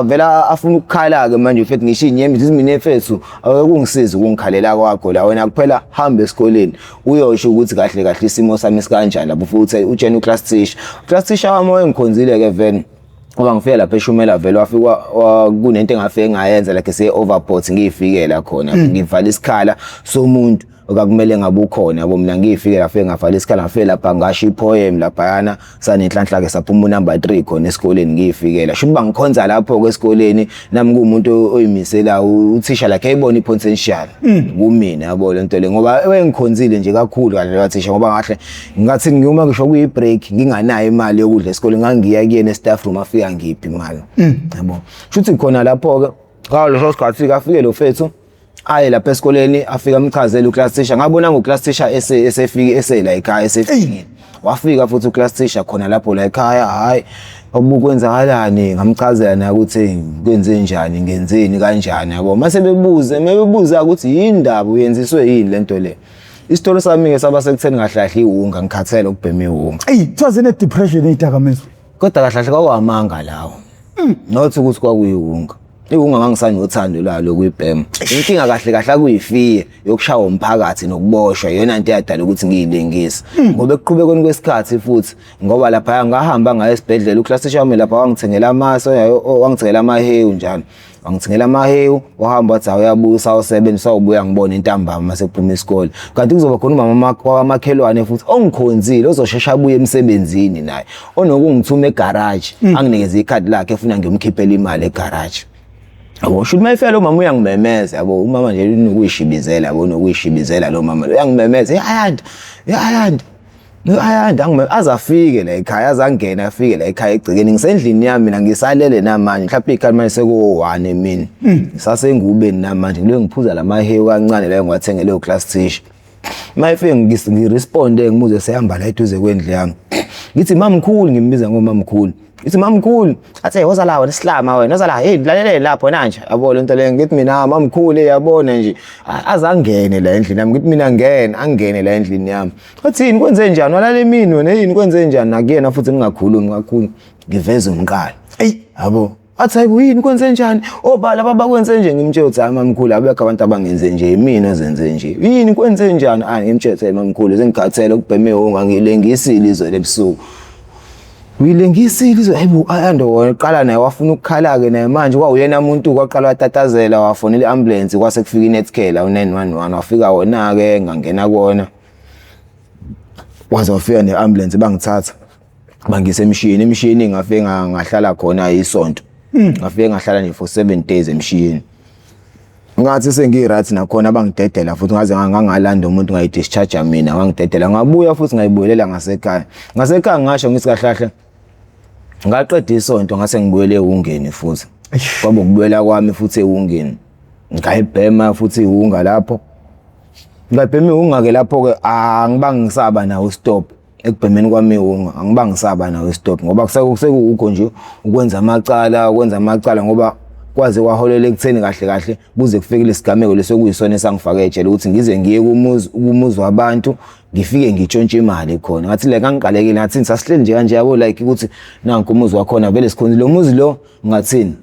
A: vela afuna ukukhala ke manje mfethu ngisho inyemi ukuthi mina mfethu akungisiza ukungikhalela kwakho la wena kuphela hamba esikoleni uyosho ukuthi kahle kahle isimo sami sikanjani lapho futhi utshena uclass teacher wami engikhonzile ke vele ngoba ngifika lapha eShumela vele wafika kunento engafike ngayenza like say overport ngiyifikela khona ngivala isikhala somuntu okakumele ngabe ukhona yabo mina ngifike lafike ngavala isikhala ngafike lapha ngasho ipoem lapha yana sanenhlanhla ke saphuma number 3 khona esikoleni ngiyifikela sho kuba ngikhonza lapho kwesikoleni nami kuumuntu oyimisela uthisha la kayibona ipotential kumina yabo lento le ngoba wengikhonzile nje kakhulu kahle wathisha ngoba ngahle ngathi ngiyuma ngisho kuyi break nginganayo imali yokudla esikoleni ngangiya kuyena staff room afika ngiphi imali yabo shuthi khona lapho ke ngalo sikhathi kafike lo fethu aye lapha esikoleni afika amchazela uclass teacher ngabona ngoclass teacher esefike esela ekhaya esefike wafika futhi uclass teacher khona lapho la ekhaya hayi obukwenzakalani ngamchazela na ukuthi kwenze njani ngenzeni kanjani yabo mase mebebuza ukuthi yindaba uyenziswe yini lento le isitori sami ke saba sekutheni ngahlahla iwunga ngikhathele ukubhema iwunga
B: kuthiwa ne depression eyidakamizwa
A: kodwa kahlahle kwakwamanga lawo nothi ukuthi kwakuyiwunga Ungangisanothando la lokuyibhema. Inkinga kahle kahle akuyifiye yokushaya umphakathi nokuboshwa iyona into eyadala ukuthi ngiyilengise. Ngoba ekuqhubekweni kwesikhathi futhi ngoba lapha ngahamba ngaye esibhedlela uclass teacher wami lapha wangithengela amaso wangithengela amahewu njalo. Wangithengela amahewu wahamba wathi uyabusa awusebenza ubuya ngibona intambama mase kuphuma isikole. Kanti kuzoba khona umama wamakhelwane futhi ongikhonzile ozoshesha abuye emsebenzini naye. Onokungithuma egarage anginikeze ikhadi lakhe efuna ngimkhiphele imali egarage. Yabo should mayifela umama uyangimemeza yabo umama nje unokuyishibizela yabo unokuyishibizela lo mama uyangimemeza ayanda azafike la ekhaya azangena afike la ekhaya egcikeni ngisendlini yami mina ngisalele namanje mhlawumbe ikhali manje sekuwo-1 emini sasengubeni namanje ngile ngiphuza lamahewu kancane la ngiwathengele class teacher mayifike ngiresponde ngimuze sehamba la eduze kwendlu yami ngithi mamkhulu ngimbiza ngomamkhulu ithi mamkhulu athe woza la wena sihlama wena woza la hey lalele lapho nanje yabo lento le ngithi mina mamkhulu yabona nje azangene la endlini yami ngithi mina angene la endlini yami uthini kwenze njani walala emini wena yini kwenze njani nakuyena futhi ngingakhulumi kakhulu ngiveza umqala yabo athi yini kwenze njani obala baba kwenze nje ngimtshela uthi mamkhulu abekho abantu abangenze nje mina zenze nje yini kwenze njani ngimtshela mamkhulu sengikhathele ukubheme ungangilengisile izwe lebusuku uyilengisile izwe hayibo ayando waqala naye wafuna ukukhala ke naye manje kwawuyena umuntu kwaqala watatazela wafonela iambulance kwase kufika iNetcare la u911 wafika wona ke ngangena kuona waze wafika neambulance bangithatha bangise emshini ngafike ngahlala khona isonto ngafike ngahlala nje for 7 days emshini ngathi sengirathi nakhona abangidedela futhi ngaze ngangalanda umuntu ngayidischarge mina wangidedela ngabuya futhi ngayibuyelela ngasekhaya ngasho ngithi kahlahle ngaqeda isonto ngase ngibuyele eHungeni futhi kwabo kubuyela kwami futhi eHungeni ngayibhema futhi iHunga lapho ngabhema iHunga ke lapho ke angibangisaba nawo stop ekubhemeni kwami iHunga angibangisaba nawo stop ngoba kusekukho nje ukwenza amacala ngoba kwaze kwaholela ekutheni kahle buze kufike lesigameko lesokuyisona esangifaka ejele ukuthi ngize ngiye kumuzi wabantu ngifike ngitshontshe imali khona ngathi le kangiqalekile ngathi sasihleli nje kanje yabo like ukuthi nanku umuzi wakhona vele sikhonzi lo muzi lo ngathini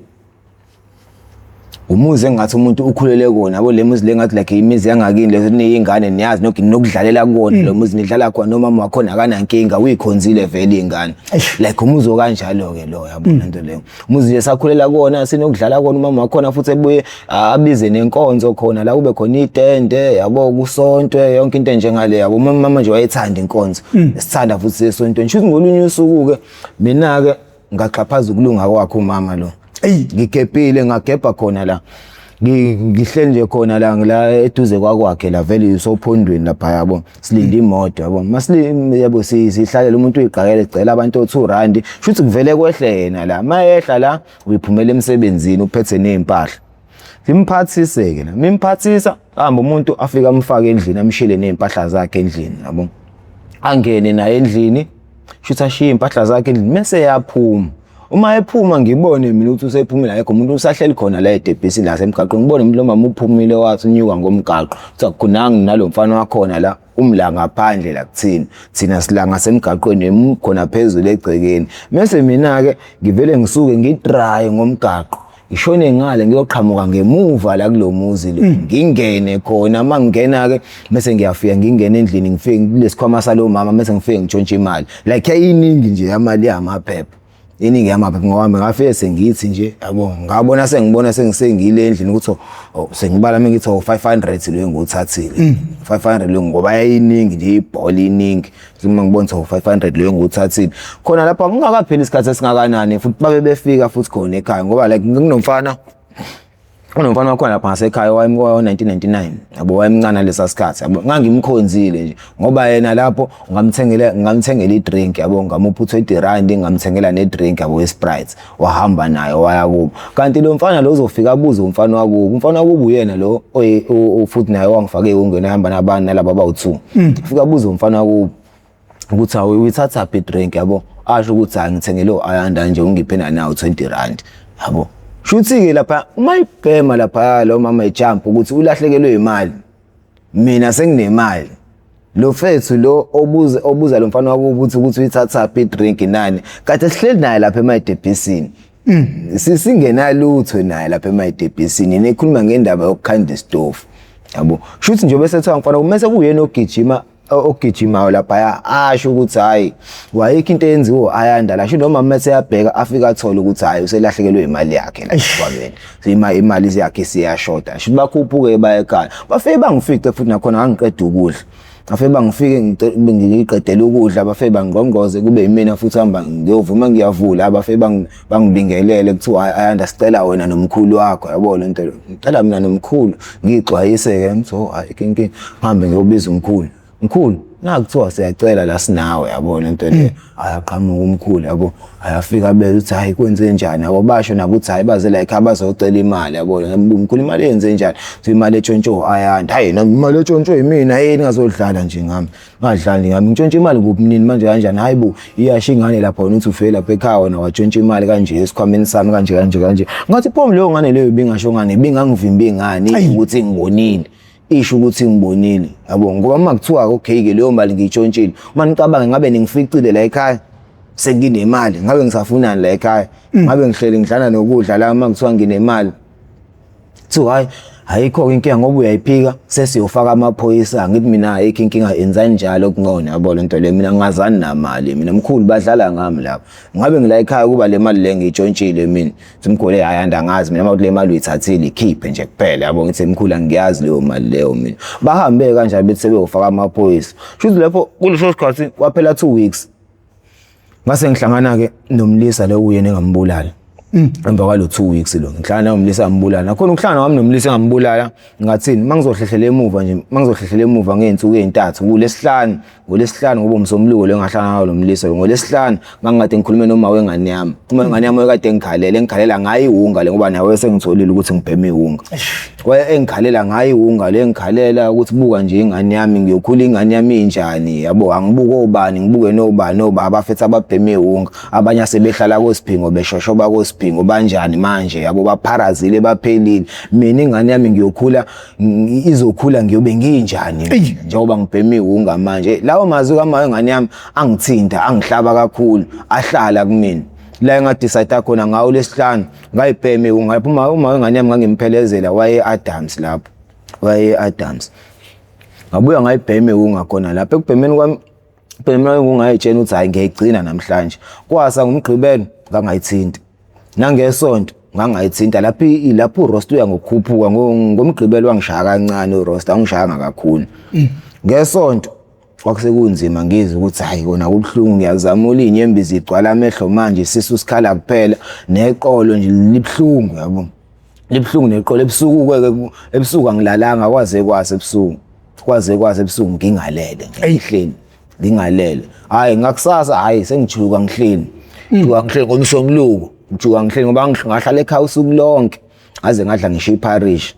A: umuzi engathi umuntu ukhulele kona yabo le muzi le ngathi like imizi yangakini lezo neyingane niyazi nokudlalela kuona lo muzi nidlala khona nomama wakhona akanankinga uyikhonzile vele ingane like umuzi okanjalo ke lo yabona into leyo umuzi nje sakhulela kuona sinokudlala kuona umama wakhona futhi ebuye abize nenkonzo khona la kube khona itende yabo kusonto yonke into njengale yabo mama nje wayethanda inkonzo sithanda futhi sesontweni ngisho ngolunye usuku ke mina ke ngaxhaphaza ukulunga kwakhe umama lo ngikepile ngagebha khona la ngihleli nje khona la eduze kwakhe la vele usophondweni lapha yabo silinda imoto yabo masili yabo sihlalela umuntu uyiqakele ecela abantu o2 shuthi kuvele kwehle yena la mayehla la uyiphumela emsebenzini uphethe nezimpahla simphathise ke la mimphathisa hamba umuntu afika amfaka endlini amshile nezimpahla zakhe endlini yabo angene naye endlini shuthi ashiye impahla zakhe endlini mase yaphuma uma ephuma ngibone mina ukuthi usephumile ayekho umuntu usahleli khona la eDebhisi la semgaqweni ngibone umuntu lo mama uphumile wathi unyuka ngomgaqo uthi akukhonanga nalo mfana wakhona la umla ngaphandle la kuthina thina silanga semgaqweni emkhona phezulu egcekeni mase mina ke ngivele ngisuke ngidry ngomgaqo ngishone ngale ngiyoqhamuka ngemuva la kulomuzi lo ngingene khona mangena ke mase ngiyafika ngingena endlini ngifike kulesikhwama salo mama mase ngifike ngitshontshe imali like ayiningi nje yamali yamaphepha iningi yamaphepha ngoba ngafike sengithi nje yabo ngabona sengibona sengisengile endlini ukuthi sengibala mina ngithi 500 lo enguthathile 500 lo ngoba yayiningi nje ibhola iningi uma ngibona 500 lo enguthathile khona lapha ngingakapheli isikhathi esingakanani futhi babe befika futhi khona ekhaya ngoba like nginomfana wakhona lapha ngasekhaya wayewa 1999 yabo wayemncane lesa sikhathi yabo ngangimkhonzile nje ngoba yena lapho ngamthengela idrink yabo ngamupha 20 rand ngamthengela nedrink yabo Sprite wahamba nayo waya kubo kanti lo mfana lo uzofika abuze umfana wakubo uyena lo futhi naye wangifake ungena hamba nabantu nalabo abawu2 ufika abuze umfana wakubo ukuthi awu uyithatha phi drink yabo asho ukuthi angithengele ayanda nje ungiphena nawo 20 rand yabo shuthi ke lapha uma ibhema lapha lo mama ejump ukuthi ulahlekelwe imali mina senginemali lo fethu lo obuza lo mfana wabo ukuthi uyithatha phi drink nani kade sihleli naye lapha eMadebhisini singenalutho naye lapha eMadebhisini nekhuluma ngendaba yokukhanda isitofu yabo shuthi nje bese ethiwa mfana kumese kuyena ogijimayo lapha asho ukuthi hayi wayikho into eyenziwa Ayanda la noma mase yabheka afika athola ukuthi hayi uselahlekelwe imali yakhe la kwamena imali yakhe siyashota shuthi bakhuphuke baya ekhaya bafike bangifice futhi nakhona ngangiqeda ukudla bafike bangifike ngiqedela ukudla bafike bangqongqoze kube yimina futhi hamba ngiyovuma ngiyavula abafike bangibingelele kuthiwa Ayanda sicela wena nomkhulu wakho yabo lento ngicela mina nomkhulu ngixwayise ke mtho hayi inkingi hambe ngiyobiza umkhulu nakuthiwa siyacela la sinawe yabo lento le ayaqhamuka umkhulu yabo ayafika beze uthi hayi kwenze njani yabo basho nabo uthi hayi baze la ekhaya bazocela imali yabo umkhulu imali yenze njani uthi imali etshontsho Ayanda hayi nami imali etshontsho yimina yini ngazodlala nje ngadlali ngami ngitshontsha imali kubunini manje kanjani hayi bo iyasho ingane lapha wena uthi ufela lapha ekhaya wena watshontsha imali kanje esikhwameni sami kanje ngathi pho leyo ngane leyo bingasho ngane bingangivimbi ngani ukuthi ngibonile isho ukuthi ngibonile yabo ngoba makuthiwa okay ke leyo mali ngitshontshile uma ngicabanga ngabe ningificile la ekhaya senginemali ngabe ngisafunani la ekhaya ngabe ngihleli ngidlala nokudla la makuthiwa nginemali hayi ayikho inkinga ngoba uyayiphika sesiyofaka amaphoyisa ngithi mina ayikho inkinga enzani njalo kungona yabo lento le mina ngazani namali mina mkhulu badlala ngami lapho ngabe ngila ekhaya kuba le mali le ngitshontshile mina simkhole Ayanda ngazi mina mawuthi le mali uyithathile ikhiphe nje kuphela yabo ngithi mkhulu angiyazi leyo mali leyo mina bahambe kanjalo bethi sebeyofaka amaphoyisa shuthi lapho kuleso sikhathi kwaphela 2 weeks ngase ngihlangana ke nomlisa lo uyena engambulala emva kwalo 2 weeks lo ngihlangana nomlisa ngambulala nakhona ukuhlangana kwami nomlisa ngambulala ngathini mangizohlehlela emuva ngeensuku ezintathu ngolesihlanu ngoba umsomluko lo ngahlangana nawo nomlisa ngolesihlanu ngangade ngikhulume noma wengane yami uma ingane yami ekade ngikhalela ngayi ihunga le ngoba nawe sengitholile ukuthi ngibheme ihunga kwaye engikhalela ngayi ihunga le ngikhalela ukuthi buka nje ingane yami ngiyokhula ingane yami injani yabo angibuka obani ngibuke nobani abafethu ababheme ihunga abanye sebehlala koSiphingo beshoshoba koSiphingo banjani manje yabo bapharazile baphelile mina ingane yami izokhula ngiyobe nginjani njengoba ngibheme ihunga manje lawo mazwi kama ingane yami angithinta angihlaba kakhulu ahlala kumina la engadecide khona ngawo lesihlanu ngayibheme ungaphuma uma ingane yami ngangimphelezela waye Adams ngabuya ngayibheme ungakhona lapha ekubhemeni kwami phela ngingayitshena ukuthi hayi ngiyigcina namhlanje kwasa ngumgqibelo ngangayithinta nangesonto ngangayithinta lapho uRost uya ngokukhuphuka ngomgqibelo wangishaya kancane uRost angishaya kakhulu ngesonto kwakusekunzima ngizwe ukuthi hayi kona kubhlungu ngiyazama ulinyembe izigcwala amehlo manje sisu sikhala kuphela neqolo nje libhlungu yabo libhlungu neqolo ebusuku angilalanga kwaze ebusuku ngingalele ngihleli ngingalele hayi ngakusasa hayi sengijuka ngihleli ngomsomluko ngihleli ngoba ngahlala ekhaya usuku lonke aze ngadla ngisho iParish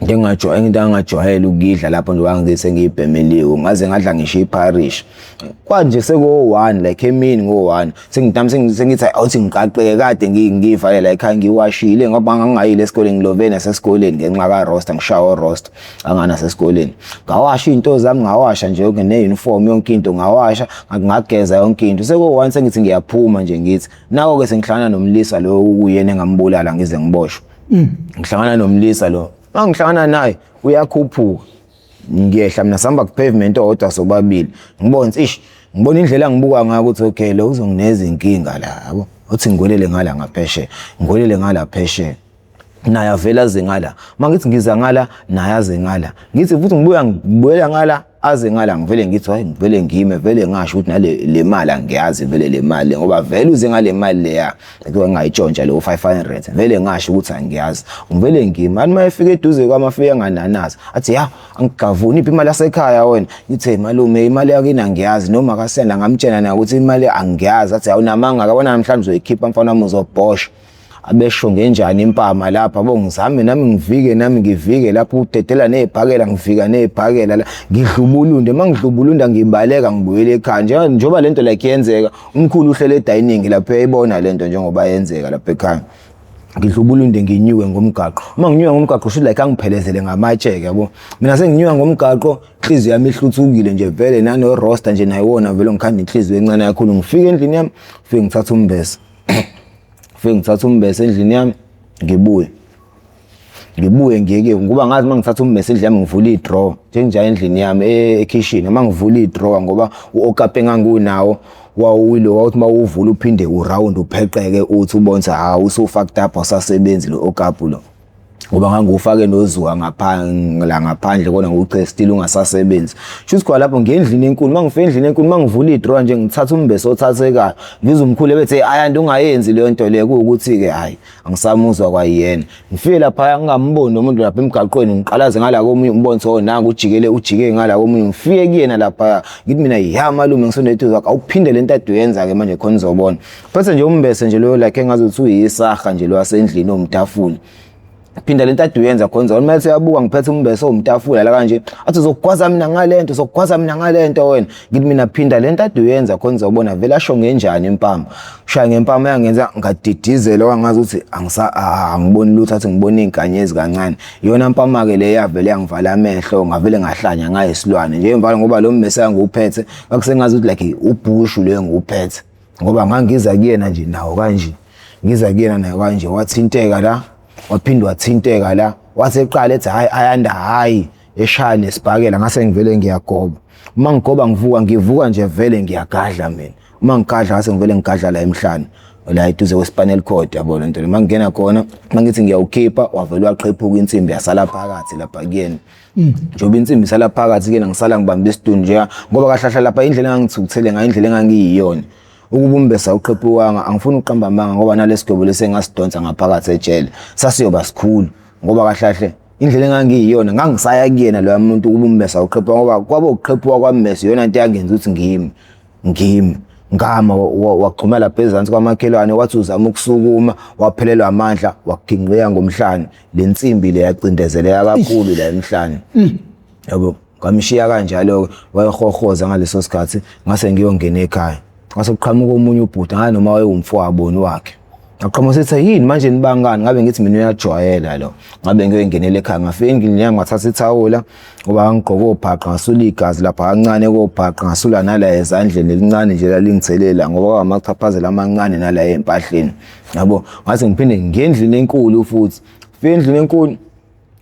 A: ngingajwayele ukudla lapho nje wangise ngiyibhemeliwe ngaze ngadla ngisho iParish kwanje seko1 like emini ngo1 sengithi awuthi ngiqaqeke kade ngiyivalela ekhaya ngiwashile ngoba ngangayile esikoleni ngilovena sesikoleni ngenxa kaRost ngishawa uRost angana sesikoleni ngawasha into zami ngawasha nje yonke neuniform yonke into ngawasha ngageza yonke into seko1 sengithi ngiyaphuma nje ngithi nako ke sengihlangana nomlisa lo uyena engambulala ngize ngiboshwe ngihlangana nomlisa lo mangihlangana naye uyakhuphuka ngiyehla mina sihamba ku pavement odwa sobabili ngibona ngibona indlela ngibuka ngayo ukuthi okay lo uzongineza inkinga la yabo uthi ngolele ngala ngapheshe ngolele ngala pheshe naye avela zengala mangithi ngiza ngala naye azengala ngithi futhi ngibuyela ngala azengala ngivele ngithi hayi ngivele ngime vele ngasho ukuthi nale mali angiyazi vele le mali ngoba vele uze ngale mali leya ekho ngayitshontsha lo 500 vele ngasho ukuthi angiyazi ngivele ngime manje mayefika eduze kwamafika ngananazi athi ya angigavuni iphi imali yasekhaya wena ngithe malume imali yakini angiyazi noma akasenda ngamtshela naye ukuthi imali angiyazi athi awunamanga akabona namhlanje uzoyikhipha mfana wami uzobhosha abesho ngenjani impama lapha bongizame nami ngivike lapho udedela nezibhakela ngifika nezibhakela la ngidlubulunde mangidlubulunda ngibaleka ngibuyele ekhaya njengoba lento like yenzeka umkhulu uhlele edining lapha eyibona lento njengoba yenzeka lapha ekhaya ngidlubulunde nginyuke ngomgaqo manginyuka ngomgaqo sho like angiphelezele ngamatsheke yabo mina senginyuka ngomgaqo inhliziyo yami ihluthukile nje vele nano roster nje nayiwona vele ngikhanda inhliziyo encane kakhulu ngifika endlini yami ngifike ngithatha umbese ngifike ngithatha umbese endlini yami ngibuye ngiyeke ngoba ngazi mangithatha umbese endlini yami ngivula i-drawer njengenjalo endlini yami ekitchen mangivula i-drawer ngoba uOkapi enganginawo wawulo wawuthi mawuvula uphinde uround upheqeke uthi ubonza hawu usufucked up awusasebenzi lo Okapi lo ngoba ngangufake nozuka ngaphandle kona ngokuche still ungasasebenzi shuthi kwa lapho ngendlini enkulu mangifika endlini enkulu mangivula i-drawer nje ngithatha umbese othathekayo ngizwe umkhulu ebethe ayanda ungayenzi leyo nto le ukuthi ke hayi angisamuzwa kwayena ngifike lapha ngingamboni nomuntu lapha emgaqweni ngiqalaze ngala komunye umbonso nanga ujike ngala komunye ngifike kuyena lapha ngithi mina ya malume ngisonethu wakhe awuphinde lento ade uyenza ke manje khona uzobona bese nje umbese nje lo like engazothi uyisaha nje lo wasendlini omtafula phinda lento ade uyenza khonza uma seyabuka ngiphethe umbese omtafula la kanje athi uzokugwaza mina ngalento wena ngithi mina phinda lento ade uyenza khonza ubona vela asho ngenjani impama shaya ngempama yangenza ngadidizela wangazi ukuthi angiboni lutho athi ngibona inkanyezi kancane iyona impama ke le yavele yangivala amehlo ngavele ngahlanya ngayisilwane nje emva ngoba lo mbese nguphethe akusengazi ukuthi like ubhushu le nguphethe ngoba ngangiza kuyena nje nawo kanje ngiza kuyena nayo kanje wathinteka la waphindwa wathinteka la waseqala ethi ayanda hayi eshaya nesibhakela ngase ngivele ngiyagoba uma ngigoba ngivuka nje vele ngiyagadla mina uma ngigadla ngase ngivele ngigadla la emhlane la eduze kwespinal cord yabo lento uma ngena khona mangithi ngiyawukhipha wavele waqhephuka insimbi yasala phakathi lapha kuyena njobe insimbi sala phakathi kuyena ngisala ngibamba isiduni nje ngoba kahlahla lapha indlela engangithukuthele ngayo indlela engangiyiyona ukuba umbese uqhephuwanga angifuni uqamba amanga ngoba nalesigwebo lesengasidonsa ngaphakathi ejele sasiyoba sikhulu ngoba kahlahle indlela engangiyiyona ngangisaya kuyena lo muntu ukuba umbese uqhephuwa ngoba kwabo uqhephuwa kwamese yona into yangenza ukuthi ngimi ngama waqhuma lapha ezansi kwamakhelwane wathi uzama ukusukuma waphelelwa amandla waginqika ngomhlane lensimbi le yacindezeleka kakhulu la emhlane yabo ngamshiya kanjalo wayehohoza ngaleso sikhathi ngase ngiyongena ekhaya ngase kuqhamuka omunye ubhuti ngani noma wayewumfowaboni wakhe aqhamuka sethi yini manje nibangani ngabe ngithi mina uyajwayela lo ngabe ngiyoyengenela ekhaya ngafika endlini yami ngathatha ithawula ngoba ngigqoka obhaqa ngasula igazi lapha kancane kobhaqa ngasula nala ezandleni elincane nje lalingitselela ngoba amachaphazela amancane nala empahleni yabo ngase ngiphinde ngendlini enkulu futhi fika endlini enkulu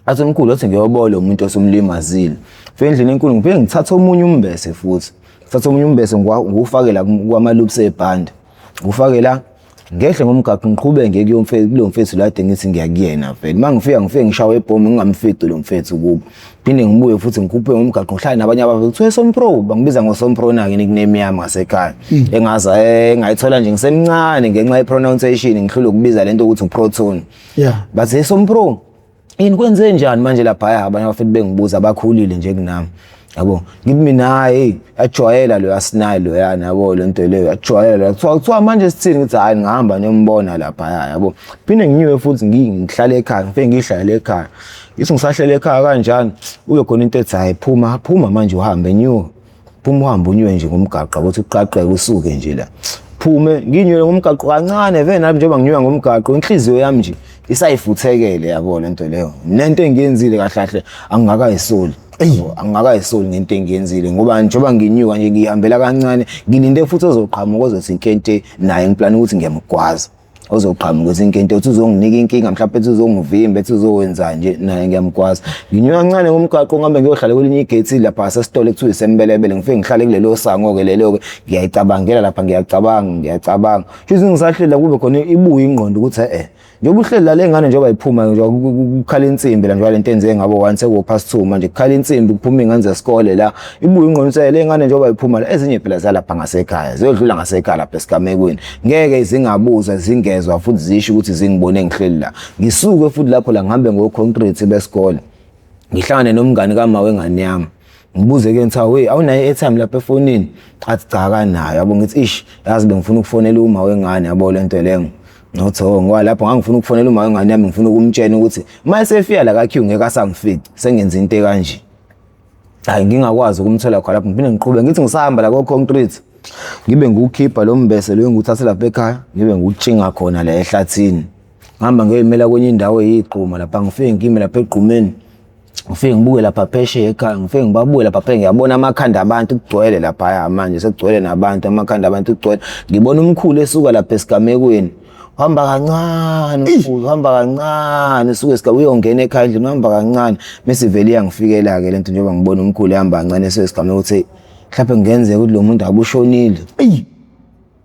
A: athi umkhulu athi ngiyobola umuntu osumlimazile fika endlini enkulu ngiphinde ngithatha omunye umbese futhi thatha omunye umbese ngufake la kwamaloops ebhandi ngufake la ngehle ngomgaqo ngiqhubeke ngekuyomfethu lo mfethu la ade ngithi ngiyakuyena vele mangifika ngishawa ebhomu ngingamfici lo mfethu kubo phinde ngibuye futhi ngikhuphe ngomgaqo ngihlala nabanye abantu kuthiwe Sompro bangibiza ngoSompro na ke nickname yami ngasekhaya engaza engayithola nje ngisemncane ngenxa yepronunciation ngihlule ukubiza lento ukuthi uProton bathi Sompro yini kwenze njani manje lapha abanye abafethu bengibuza abakhulile nje kunami yabo ngithi mina hayi ajwayela lo yasinayi lo yana yabo lento leyo ajwayela kuthiwa manje sithini ngithi hayi ngihamba ngiyombona lapha yabo phinde nginywe futhi ngihlala ekhaya ngifike ngihlala ekhaya ngithi ngisahlala ekhaya kanjani uyo khona into ethi hayi phuma manje uhambe nyuka phuma uhambe unywe nje ngomgaqo ukuthi uqaqeke usuke nje la phume nginywe ngomgaqo kancane vele nami njengoba nginywa ngomgaqo inhliziyo yami nje isayifuthekele yabo lento leyo nento engiyenzile kahlahle angakayisoli angakayisoli ngento engiyenzile ngoba njengoba nginyuka nje ngihambela kancane ngilinde futhi ozoqhamuka ozothi inkente naye ngiplan ukuthi ngiyamgwaza ozoqhamuka ukuthi inkente uthi uzonginika inkinga mhlawumbe ethi uzongivimba ethi uzowenza nje naye ngiyamgwaza nginyuka kancane ngomgaqo ngihambe ngiyohlala kwelinye igate lapha asesitole ekuthiwa isembelebele ngifike ngihlale kulelo sango ke lelo ke ngiyayicabangela lapha ngiyacabanga futhi ngisahlela kube khona ibuye ingqondo ukuthi njengoba uhlela le ngane njengoba iphuma nje ukukhala insimbi la njengoba lento enze ngabo 1 sekuphast 2 manje kukhala insimbi kuphuma ingane zesikole la ibuye ingqondo le ngane njengoba iphuma la ezinye phela zalapha ngasekhaya ziyodlula ngasekhaya lapha esigamekweni ngeke zingabuza zingezwa futhi zisho ukuthi zingibone ngihleli la ngisuke futhi lapho la ngihambe ngoconcrete besikole ngihlangane nomngane kama wengane yami ngibuze ke ngithi we awunayo airtime lapha efonini athi cha kanayo yabo ngithi ish yazi bengifuna ukufonela uma wengane yabo lento leyo notho ngoba lapho ngangifuna ukufonela uma wengane yami ngifuna ukumtshela ukuthi mayesefika la kaQ ngeke asangifici sengenza into ekanje hayi ngingakwazi ukumthola khona lapho ngiphinde ngiqhube ngithi ngisahamba la koconcrete ngibe ngukhipha lo mbese lo nguthatha lapha ekhaya ngibe ngutshinga khona la ehlathini ngihamba ngiyimela kwenye indawo eyiqhuma lapha ngifike ngime lapha eqhumeni ngifike ngibuke lapha pheshe ekhaya ngifike ngibabuke lapha phela ngiyabona amakhanda abantu kugcwele lapha manje sekugcwele nabantu amakhanda abantu kugcwele ngibona umkhulu esuka lapha esigamekweni hamba kancane mfowethu, hamba kancane suke sika uyongena ekhaya endlini hamba kancane bese vele iyangifikela ke lento njengoba ngibona umkhulu ehamba kancane sesigamela ukuthi mhlawumbe kungenzeka ukuthi lo muntu abushonile.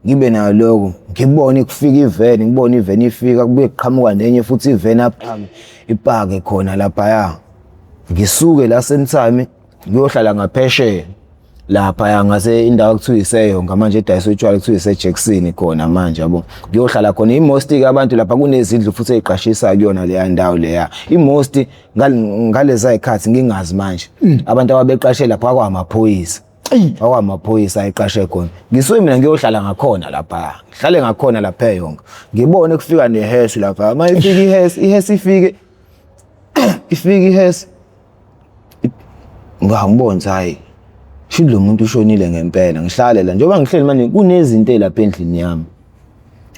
A: Ngibe nayo lokho ngibone kufika iveni, ngibone iveni ifika kubuye kuqhamuka nenye futhi iveni aphambi ipake khona lapha. Ngisuke la Sentime ngiyohlala ngaphesheya lapha ngase indawo ekuthiwa iseyonga manje edayisa utshwala ekuthiwa iseJackson khona manje yabo. Ngiyohlala khona imosti ke abantu lapha kunezindlu futhi eziqashisa kuyona leya ndawo leya. Imosti ngaleza ikhathi ngingazi manje. Abantu ababeqashe lapha kwamaphoyisa. Awamaphoyisa ayiqashe khona. Ngisuke mina ngiyohlala ngakhona lapha. Ngihlale ngakhona lapha eyonga. Ngibone kufika nehesh lapha. Manje ifika ihesh ifike. Ifika ihesh. Ngangibona hayi. Shilo lo muntu ushonile ngempela. Ngihlale la njengoba ngihleli manje kunezinto lapha endlini yami.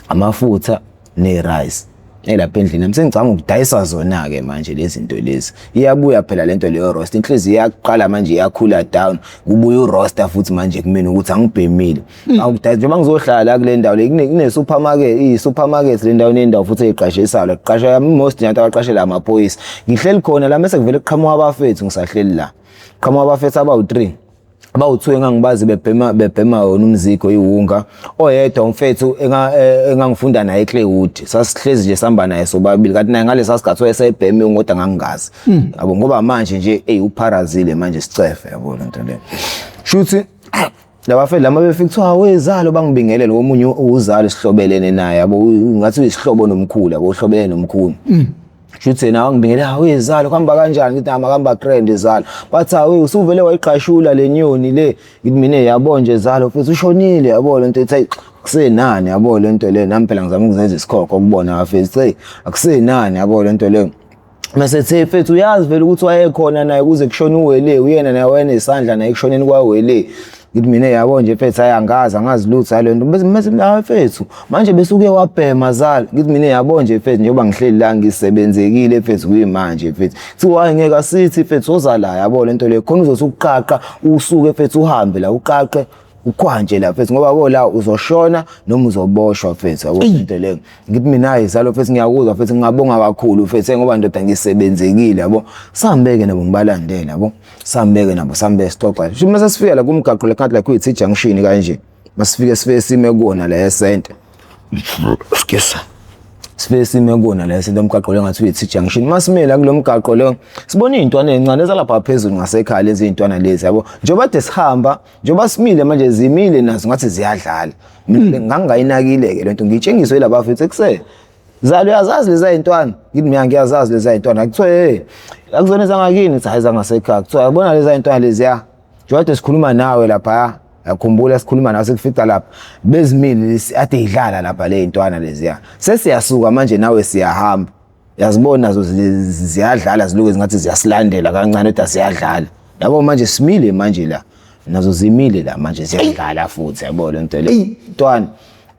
A: Amafutha ne-rice. Elapha endlini yami sengicanga ukudayisa zona ke manje lezi zinto lezi. Iyabuya phela lento leyo roast. Inhliziyo iyaqala manje iyakhula down. Kubuya uroaster futhi manje kumina ukuthi angibhemile. Awudayisa njengoba ngizohlala kule ndawo le kune supermarket, i-supermarket le ndawo nendawo futhi eziqashisayo. Laqasha yami most nyanto abaqashela amaphoyisa. Ngihleli khona la mase kuvele kuqhamuka abafethu ngisahleli la. Qhamuka abafethu abawu3. Abawu2 engangibazi bebhema wona umziko iwunga. Oyedwa umfethu engangifunda naye eClaywood. Sasihlezi nje sihamba naye sobabili kanti naye ngale sasikhathi wayesebheme ngoda ngangingazi. Yabo ngoba manje nje upharazile manje sicefe yabo lento le. Shuthi labafethu lama befika kuthiwa wezalo bangibingelele omunye uzalo sihlobelene naye yabo ngathi uyisihlobo nomkhulu yabo uhlobelene nomkhulu. Shuthi nawe ngibingela wezalo kuhamba kanjani ngithi amakamba grand ezalo bathi awe usuvele wayiqashula lenyoni le ngithi mina yabo nje zalo futhi ushonile yabo lento ethi kusenani yabo lento le nami phela ngizama ukuzenza isikhokho ukubona afethu akusenani yabo lento le mase ethe mfethu uyazi vele ukuthi wayekhona naye kuze kushona uwele uyena naye wena isandla naye kushoneni kwawele ngithi mina yabo nje mfethu angazi lutho yalento bese la mfethu manje besuke wabhema zalo ngithi mina yabo nje mfethu njengoba ngihleli la ngisebenzekile mfethu kuyimanje mfethu kuthiwa ngeke asithi mfethu ozala yabo lento le khona uzothi uqaqa usuke mfethu uhambe la uqaqe ukhwanje la mfethu ngoba bo la uzoshona noma uzoboshwa mfethu yabo into le ngithi mina izalo mfethu ngiyakuzwa mfethu ngingabonga kakhulu mfethu ngoba ndoda ngisebenzekile yabo sambeke nabo ngibalandela yabo sambeke nabo sambe stopa nje mase sifika la kumgaqo lekhathi la kuyithi junction kanje masifike sife sime kuona la esente skesa sife sime kuona la esente umgaqo lengathi uyithi junction masimela kulomgaqo lo sibona izintwana ezincane ezalapha phezulu ngasekhaya lezi izintwana lezi yabo njengoba de sihamba njengoba simile manje zimile nazo ngathi ziyadlala mina ngangayinakile ke lento ngitshengiswe labafethu ekuseni zalo yazazi lezi izintwana ngithi mina ngiyazazi lezi izintwana kuthiwe akuzona zangakini ngithi hayi zangasekhaya kuthiwa yabona lezi izintwana lezi ya njengoba sikhuluma nawe lapha yakhumbula sikhuluma nawe sekufika lapha bezimile ade idlala lapha le intwana leziya sesiyasuka manje nawe siyahamba yazibona nazo ziyadlala ziluke zingathi ziyasilandela kancane kodwa ziyadlala yabo manje simile manje la nazo zimile la manje ziyadlala futhi yabo lento le intwana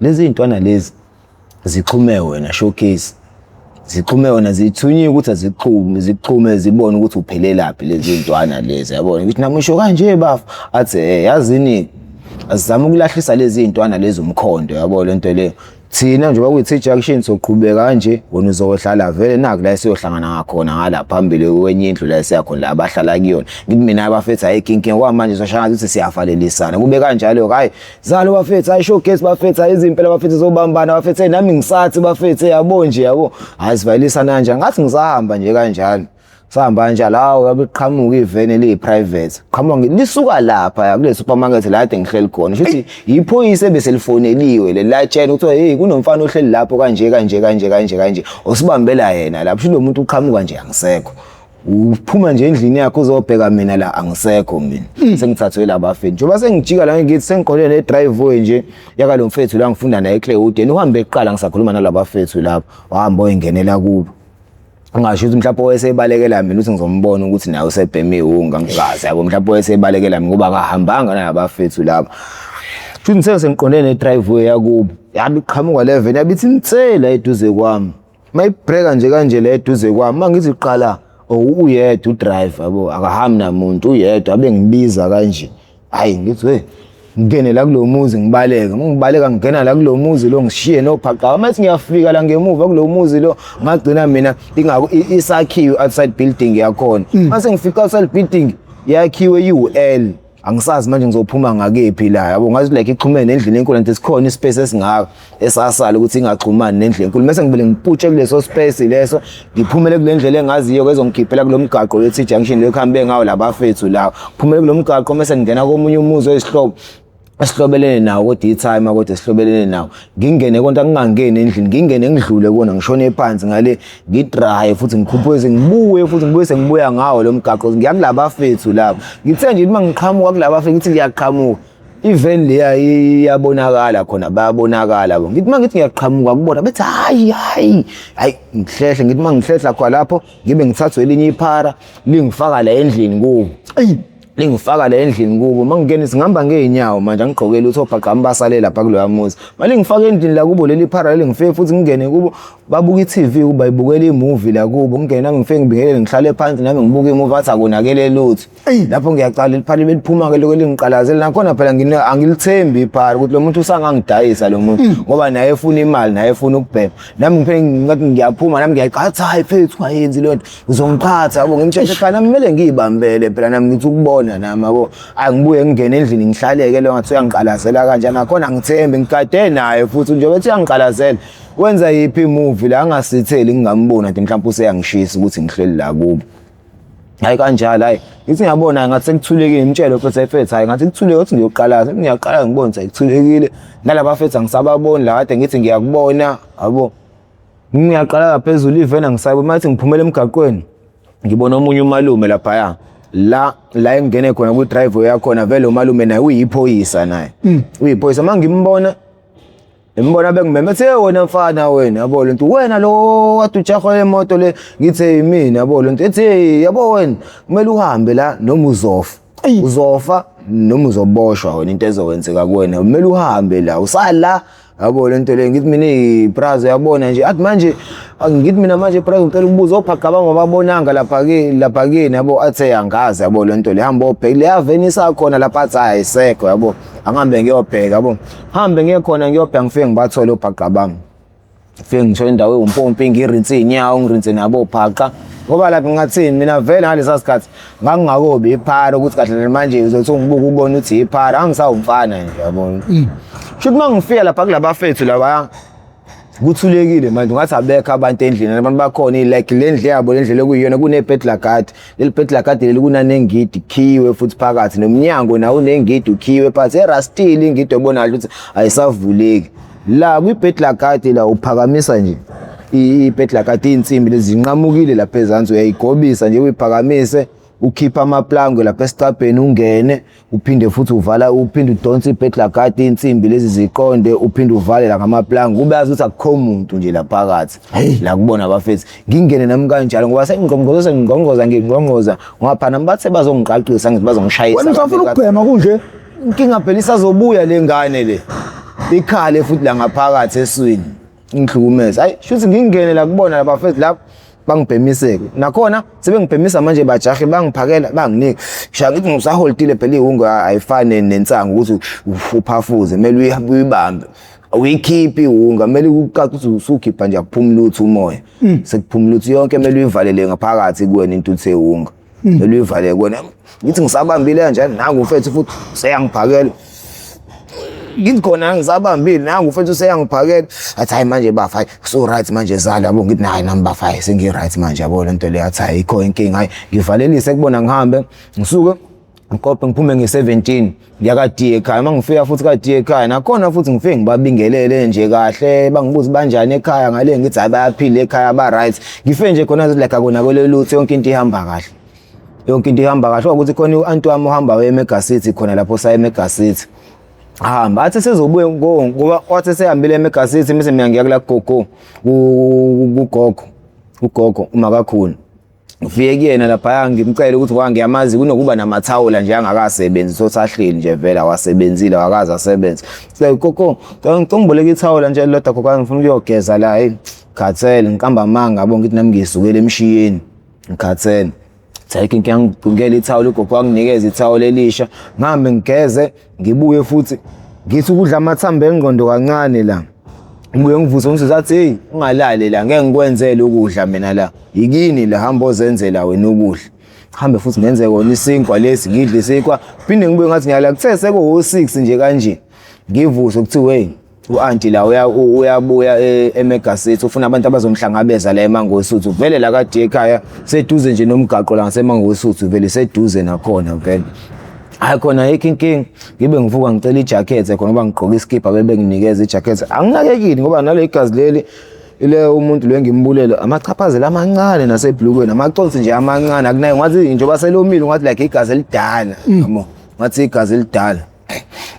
A: lezi intwana lezi ziqhume wena showcase ziqhume wona zithunyiwe ukuthi ziqhume zibone ukuthi uphelelaphi lezi intwana lezi yabona ngithi namusho kanje bafu athi yazini azama ukulahlisa lezi intwana lezi umkhondo yabo lento le thina njengoba kuyithi junction soqhubeka kanje wona uzohlala vele naku la siyohlangana ngakhona ngala phambili wenye indlu la siyakhona la abahlala kuyona ngithi mina abafethu ayinkinki kwamanje soshanga ukuthi siyafalelisana kube kanjalo hayi zalo bafethu ayi showcase bafethu izimpela bafethu zobambana bafethu nami ngisathi bafethu yabo nje yabo azivalisana kanjani ngathi ngisahamba nje kanjalo sahamba kanjalo hawo abeqhamuka iveni eliyi-private qhamuka lisuka lapha kule supermarket la ade ngihleli khona futhi iphoyisa beselifoneliwe latshela ukuthi hey kunomfana ohleli lapho kanje osibambela yena lapho lo muntu uqhamuka nje angisekho uphuma nje endlini yakho uzobheka mina la angisekho mina sengithathwe labafethu njengoba sengijika la ngithi sengiqole ne-driveway nje yakalo mfethu la ngifunda naye eClaywood uhambe eqala ngisakhuluma nalabafethu lapho wahamba oyengenela kubo angasho ukuthi mhlawumbe wayesebalekela mina ukuthi ngizombona ukuthi nawe usebheme unga ngigazi yabo mhlawumbe wayesebalekela mina ngoba akahambanga nabafethu lapha futhi sengiqonde ne-driveway yakubo yabi qhamuka le yabithi ntsela eduze kwami mayibreaka nje kanje le eduze kwami mangithi qala uyedwa udriver yabo akahambi namuntu uyedwa abe ngibiza kanje hayi ngithi ngene la kulo muzi ngibaleka ngibaleka ngena la kulo muzi lo ngishiye nophaqaqa mase ngiyafika la ngemuva kulo muzi lo ngagcina mina isakhiwe outside building yakhona mase ngifika outside building yakhiwe UL angisazi manje ngizophuma ngakephi la yabo ngathi like ixhumene nendlela enkulu nje sikhona ispace esingaka esasala ukuthi ingaxhumani nendlela enkulu mase ngibele ngiputshe kuleso space leso ngiphumele kule ndlela engaziyo kwezongikhiphela kulomgaqo lethi junction lekhambe ngawo labafethu la phumele kulomgaqo mase ngena komunye umuzi wesihlobo esihlobelene nawo kodwa itime kodwa esihlobelene nawo ngingene konke ngingangeni endlini ngingene ngidlule kona ngishone phansi ngale ngidrive futhi ngikhuphuze ngibuye sengibuya ngawo lo mgaqo ngiyakulabafethu lapho ngithe nje uma ngiqhamuka kulabafethu ngithi ngiyaqhamuka even leya iyabonakala khona bayabonakala bo ngithi mangithi ngiyaqhamuka kubona bethi hayi ngihlehla ngithi mangihlehla kwa lapho ngibe ngithathwe elinye iphara lingifaka la endlini kubo lingifaka la endlini kubo mangingena singihamba ngeenyawo manje angigqokela lutho phaqqa ambasale lapha kuloya muzi manje ngifaka endlini la kubo leli phara leli ngifike futhi ngingene kubo babuka iTV kuba ibukela imovie la kubo ngingena ngifike ngibingelele ngihlale phansi nami ngibuka imovie athi akonakele lutho lapho ngiyaqala liphara beliphuma ke lokho lingiqalazela nakhona phela angilithembi iphara ukuthi lo muntu usangangidayisa lo muntu ngoba naye efuna imali naye efuna ukubhema nami ngiphela ngathi ngiyaphuma nami ngiyaqatha hayi mfethu wayenzi lonto uzongiphatha yabo ngimtshela ekhaya nami kumele ngiyibambele phela nami ngithi ukubona nami yabo angibuye ngene endlini ngihlaleke lo ngathi uyangiqalazela kanjani nakhona ngithembe ngikade naye futhi nje bethi uyangiqalazela wenza yipi movie la angasitheli ngingambona nje mhlawumbe useyangishisa ukuthi ngihleli la kubo hayi kanjalo hayi ngithi ngiyabona ngathi sekuthulekile imtshelo fethu hayi ngathi kuthuleke ukuthi ngiyoqalaza ngiyaqala ngibona ukuthi kuthulekile nalaba fethu angisababoni la kade ngithi ngiyakubona yabo ngiyaqala phezulu ivena ngisayibona mathi ngiphumela emgaqweni ngibona omunye umalume lapha la engene khona ku drive yakhona vele umalume naye uyiphoyisa naye uyiphoyisa mangimbona bengimemethe wena mfana wena yabo lento wena lo wathi ujahola emoto le ngithe yimina yabo lento ethi yabo wena kumele uhambe la noma uzofa noma uzoboshwa wena into ezokwenzeka kuwena kumele uhambe la usala yabo lento le ngithi mina ibrazo yabona nje athi manje ngithi mina manje ibrazo ngicela ukubuza ophaqaba ngoba babonanga lapha kini yabo athe angazi yabo lento le hamba obheka le avenisa khona lapha athi ayisekho yabo angihambe ngiyobheka yabo hambe ngiyekhona ngiyobheka ngifike ngibathola ophaqaba ngifike ngisho indawo eUmpompi ngirinse inyawo ngirinse nabo phaqa ngoba lapha ngathini mina vele ngalesa sikhathi ngangingakobi iphara ukuthi kahle manje uzothi ngibuka ubona ukuthi iphara angisawumfana nje yabona shothi mangifika lapha kulabafethu laba kuthulekile manje ungathi abekho abantu endlini abantu bakhona like le ndle yabo le ndlela okuyiyona kune bedlagadi leli bedlagadi leli kunanengidi khiwe futhi phakathi nomnyango nawo unengidi ukhiwe phansi erastile ingidi obona ukuthi ayisavuleki la kwibedlagadi la uphakamisa nje ibedlagadi insimbi lezi zinqamukile lapha ezansi uyayigobisa nje uyiphakamise ukhipha amaplango lapha esicabheni ungene uphinde futhi uphinde udonse ibedlagadi insimbi lezi ziqonde uphinde uvale la ngamaplango kubayazi ukuthi akukho umuntu nje lapha phakathi la kubona abafethu ngingene nami kanjalo ngoba ngingqongoza ngapha nami bathe bazongiqaqisa ngithi bazongishayisa
B: wena ufuna ukubhema kunje
A: inkinga phela isazobuya lengane le ikhale futhi la ngaphakathi eswini ngihlukumeza hayi shuthi ngingene la kubona labafethu lapha bangibhemiseke nakhona sebengibhemisa manje bajahe bangiphakela banginike ngisho ngithi ngisaholdile phela ihungu ayifane nensangu ukuthi uphafuze kumele uyibambe uyikhiphi ihunga kumele uqaqa ukuthi usukhipha nje akuphumula uthi umoya sekuphumula uthi yonke kumele uyivalele ngaphakathi kuwena intuthu ehunga kumele uyivale kuwena ngithi ngisabambile kanjani nangu mfethu futhi seyangiphakela ngithi khona ngisabambile nangu mfethu seyangiphakela athi hayi manje bafa so right manje zala yabo ngithi nayi nami bafa sengi right manje yabo lento le athi hayi ikho inkinga hayi ngivalelise kubona ngihambe ngisuke ngikophe ngiphume nge17 ngiyakadiye ekhaya mangifika futhi kadiye ekhaya nakhona futhi ngifike ngibabingelele nje kahle bangibuza banjani ekhaya ngale ngithi hayi bayaphila ekhaya ba right ngifike nje khona like akonakele lutho yonke into ihamba kahle ukuthi khona uanti wami uhamba weMega City khona lapho sa eMega City hamba athi sezobuye ngoba wathi sehambile eMega City mise mina ngiya kula gogo ugogo umakakhulu ngifike kuyena lapha ngimcela ukuthi wangiyamazi kunokuba namathawula nje angakasebenzi sosahleli nje vela wasebenzile wakaza asebenza gogo ngicongboleka ithawula nje lodwa gogo ngifuna ukuyogeza la khathele ngikamba manga yabo ngithi nami ngisukela emshiyeni ngikhathele Thayike inkinga ngigqokela ithawula ugogo wanginikeza ithawula elisha ngihambe ngigeze ngibuye futhi ngithi ukudla amathambo engqondo kancane la ngibuye ngivuse umsisi athi hey ungalali la ngeke ngikwenzele ukudla mina la yikini la hamba ozenzela wena ukudla hambe futhi ngenze kona isinkwa lesi ngidle isinkwa phinde ngibuye ngathi ngiyala kuthe seko 6 nje kanje ngivuse kuthiwe hey u-anti la uyabuya eMegaCity ufuna abantu abazomhlangabeza la eMangosuthu vele la kade ekhaya seduze nje nomgaqo la ngaseMangosuthu vele seduze nakhona vele hayi khona ayikho inkinga ngibe ngivuka ngicela ijacket khona ngoba ngigqoka iskipa bebe nginikeza ijacket anginakekile ngoba nalo igazi leli ile umuntu lo engimbulela amachaphazela amancane nasebhlukweni amaconsi nje amancane akunayo ngathi njengoba selomile ngathi like igazi elidala yabo ngathi igazi elidala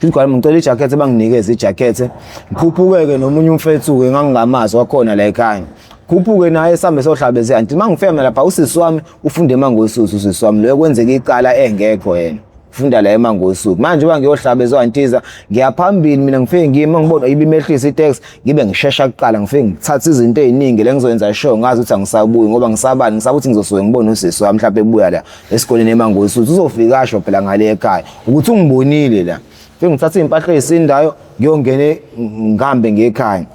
A: ngicela ngicela ijacket banginikeza ijacket ngikhuphukeke nomunye umfethu ke ngangingamazi wakhona la ekhaya khuphuke naye sambe sohlabeze anti mangifika mina lapha usisi wami ufunde eMangosuthu usisi wami lo kwenzeka icala engekho yena ufunda la eMangosuthu manje uba ngiyohlabezwa antiza ngiyaphambili mina ngifike ngima ngibona ibimehlisa itext ngibe ngishesha kuqala ngifike ngithatha izinto eziningi lengizoyenza show ngazi ukuthi angisabuyi ngoba ngisabani ngisabuthi ngizosuke ngibone usisi wami mhlawumbe ebuya la esikoleni eMangosuthu uzofika asho phela ngale ekhaya ukuthi ungibonile la ngifike ngithatha impahla ezisindayo ngiyongene ngihambe ngekhaya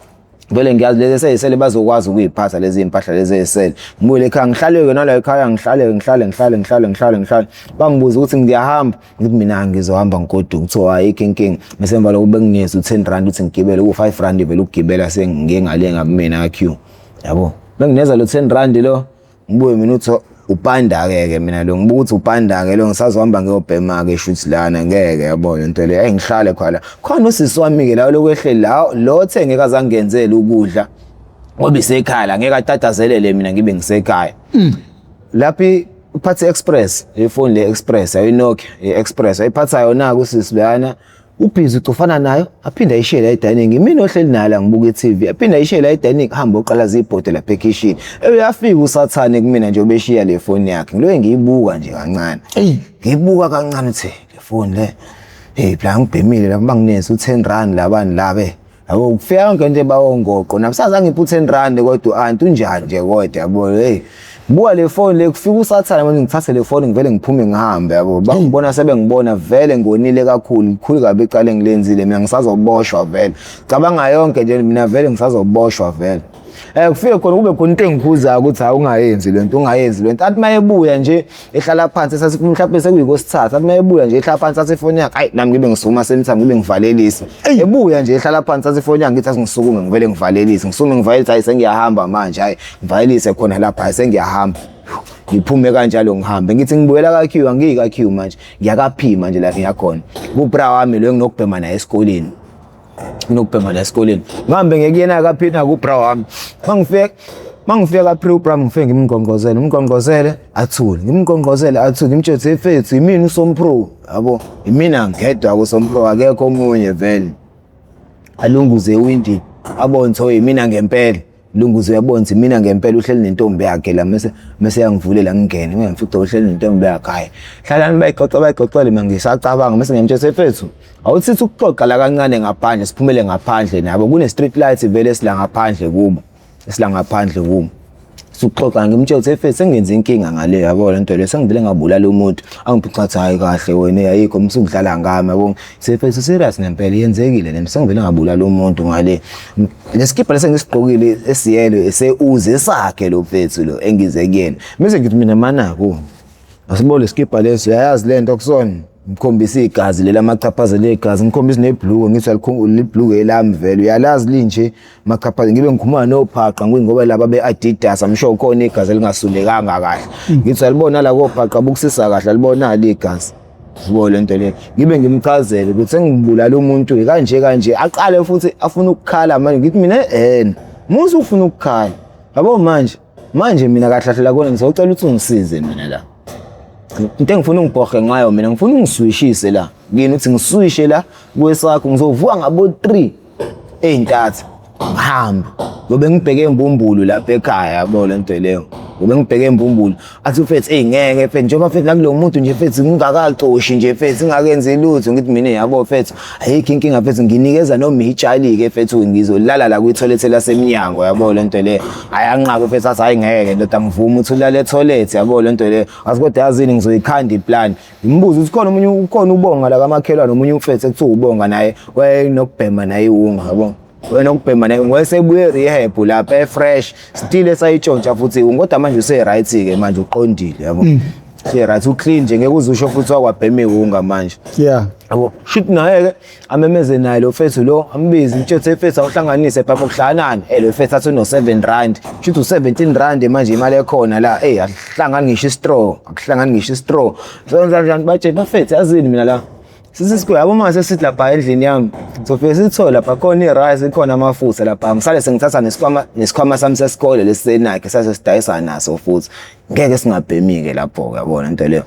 A: vele ngiyazi lezi seyisele bazokwazi ukuyiphatha lezi impahla lezi ezisele ngibuye ekhaya ngihlaleke nala ekhaya ngihlale bangibuza ukuthi ngiyahamba ngithi mina ngizohamba ngigoduka kuthiwa ayikho inkinga mesemva lokho benginiyeza u10 uthi ngigibele u5 vele ukugibela sengiye ngale ngabumina queue yabo bengineza lo 10 lo ngibuye mina uthi upanda ke mina lo ngibuka ukuthi upanda ke lo ngisazohamba ngiyobhema ke shuthi lana ngeke yabo lento le engihlale khona usisi wami ke la lokwehle la lo othenge kazangenzela ukudla ngoba isekhaya ngeke atatazelele mina ngibe ngisekhaya laphi uphathe express ifoni le express ayinoke express ayiphatha yona kusisi beyana ubhizi ucofana nayo aphinda ayishela edining mina ohleli nala ngibuka iTV aphinda ayishela edining hamba oqala zibhode lapha ekitchen eyafika usathane kumina nje obeshiya le phone yakhe ngilo ngiyibuka nje kancane ngiyibuka kancane uthi le phone le bla ngibhemile la bangineza u10 labani labe yabo ukufika yonke into ebawongoqo namsaza ngiphu 10 kodwa anti unjani nje kodwa yabo buka le phone le kufika usathana manje ngithathe le phone ngivele ngiphume ngihambe yabo bangibona sebengibona vele ngonile kakhulu khulu kabi iqale ngilenzile mina ngisazoboshwa vele cabanga yonke nje mina vele ngisazoboshwa vele kufike khona kube khona into engikhuza ukuthi ha ungayenzi lento athi mayebuya nje ehlala phansi sasifuna mhlawumbe sekuyikosithatha athi mayebuya nje ehlala phansi sathi phone yakhe hayi nami ngibe ngisukuma senitha ngibe ngivalelisa ebuya nje ehlala phansi sathi phone yakhe ngithi asingisukume ngivele ngivalelisa ngisukume ngivalelisa hayi sengiyahamba manje hayi ngivalelise khona lapha hayi sengiyahamba ngiphume kanjalo ngihambe ngithi ngibuyela kaQueue angika Queue manje ngiyakaphima nje la ngiyakhona kubra wami lo enginokubhema naye esikoleni ngihambe ngekuyena kaphina kubra wami mangifika kaPre ngifike ngimngqongqozele athule ngimtshetse efethu yimina uSompro yabo yimina ngedwa kuSompro akekho omunye vele alunguze windi abone so yimina ngempela lunguze uyabona mina ngempela uhleli nentombi yakhe la mase yangivulela ngingene ngifika uhleli nentombi yakhe hayi hlalani bayixoxele mina ngisacabanga mase ngiyamtshela efethu awusithi ukuxoxa la kancane ngaphandle siphumele ngaphandle nabo kune street lights vele esila ngaphandle kubo suxoxa ngimtshela efethu sengenza inkinga ngale yabo lento le sengivele ngabulala umuntu angiphicathi hayi kahle wena ayikho msungidlala ngami yabo sefethu serious ngempela yenzekile lento sengivele ngabulala umuntu ngale leskipa lesengisigqokile esiyelo eseuze sakhe lo mfethu lo engize kuyena bese ngithi mina manako asibole skipa leso uyayazi lento okusona ngikhombisa igazi lela machaphazela igazi ngikhombisa nebhlue ngithi libhlue elami vele uyalazi linje machaphazela ngibe ngikhuluma nophaqa ngoba laba beAdidas amsho khona igazi elingasulekanga kahle ngithi alibona la kophaqa bukusisa kahle alibona igazi sibo lento le ngibe ngimchazele ukuthi sengibulala umuntu kanje aqale futhi afuna ukukhala manje ngithi mina musu ufuna ukukhala yabo manje mina kahle la kona ngizocela ukuthi ungisize mina la into engifuna ungibhoge ngayo mina ngifuna ungiswishise la ngini uthi ngiswishe la kwesakho ngizovuka ngabo 3 ey'ntathu ngihamba ngobe ngibheke embumbulu lapha ekhaya yabo lento leyo ube ngibheke embumbulu athi mfethu ngeke mfethu njengoba mfethu nakulo muntu nje mfethu ngingakaqoshi nje mfethu singakenzi lutho ngithi mina yabo mfethu ayikho inkinga mfethu nginikeza noma itshali ke mfethu ngizolala la kwithoilet lasemnyango yabo lento le ayanqaba mfethu athi hayi ngeke ndoda ngivuma uthi ulale etoilet yabo lento le asikodwa yazini ngizoyikhanda iplan ngimbuza ukuthi ukhona ubonga la kamakhelwane nomunye umfethu ekuthiwa ubonga naye nokubhema naye iwunga yabo wena ukubhema naye ngosebuye rehab lapha fresh still esayitshontsha futhi kodwa manje use right ke manje uqondile yabo right uclean nje ngeke uzusho futhi wakwabhema iwunga manje yabo shit naye ke amemeze naye lo fethu lo ambizi mthetho fethu awuhlanganise phapha kuhlanana lo fethu athi no 7 rand shit u17 rand manje imali ekhona la akuhlangani ngisho istraw akuhlangani ngisho istraw so njani bathi bafethu yazini mina la sisisikho yabo manje sithi lapha endlini yami sofike sithola lapha khona irice ikhona amafutha lapha ngisale sengithatha nesikhwama sami sesikole lesenakhe sasesidayisa naso futhi ngeke singabhemike lapho uyabona into leyo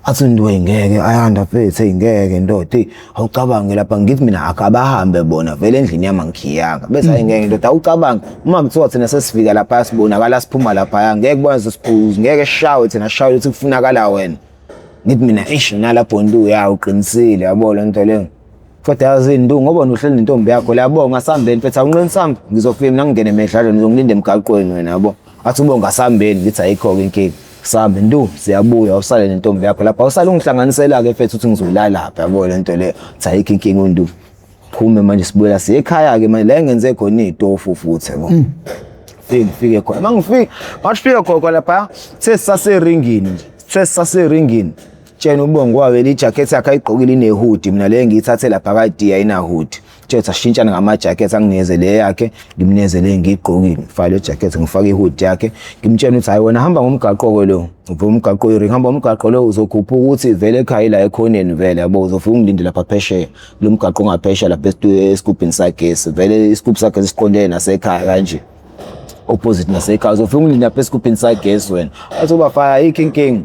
A: athi ndwe ngeke ayanda mfethu ngeke ndoda awucabange lapha ngithi mina akabahambe bona vele endlini yami angikhiyanga bese ngeke ndoda awucabange uma kuthiwa thina sesifika lapha sibonakala siphuma lapha ngeke kwazi siphuze ngeke shawe thina shawe ukuthi kufunakala wena ngithi mina nalapho ndu uqinisile yabo lento leyo kodwa yazini ndu ngoba nohleli nentombi yakho labonga sambeni mfethu awunqeni sambi ngizofika mina ngingene emedlalo ngizongilinda emgaqweni wena yabo athi ubonga sambeni ngithi ayikho inkinga sambe ndu siyabuya usale nentombi yakho lapha usale ungihlanganisela ke mfethu uthi ngizolala lapha yabo lento leyo athi ayikho inkinga undu phume manje sibuya siye ekhaya ke manje la engenze khona itofu futhi yabo fike khona mangifika masifika khona lapha sesaseringini tshena ubongo wawe ijacket yakhe ayigqokile inehood mina le ngiyithathe lapha kadiya ina hood tshela ashintshana ngama jacket angineze le yakhe ngimneze le ngigqokile file jacket ngifaka ihood yakhe ngimtshela ukuthi hayi wena hamba ngomgaqo lo uva umgaqo iri hamba umgaqo lo uzokhupha ukuthi vele ekhaya la ekhoneni vele yabo uzofika ungilinde lapha phesheya lo mgaqo ungaphesheya lapha escoopini sagesi vele iscoop sakhe siqondene nasekhaya kanje opposite nasekhaya uzofika ungilinde lapha escoopini sagesi wena athi ubafaya ikinking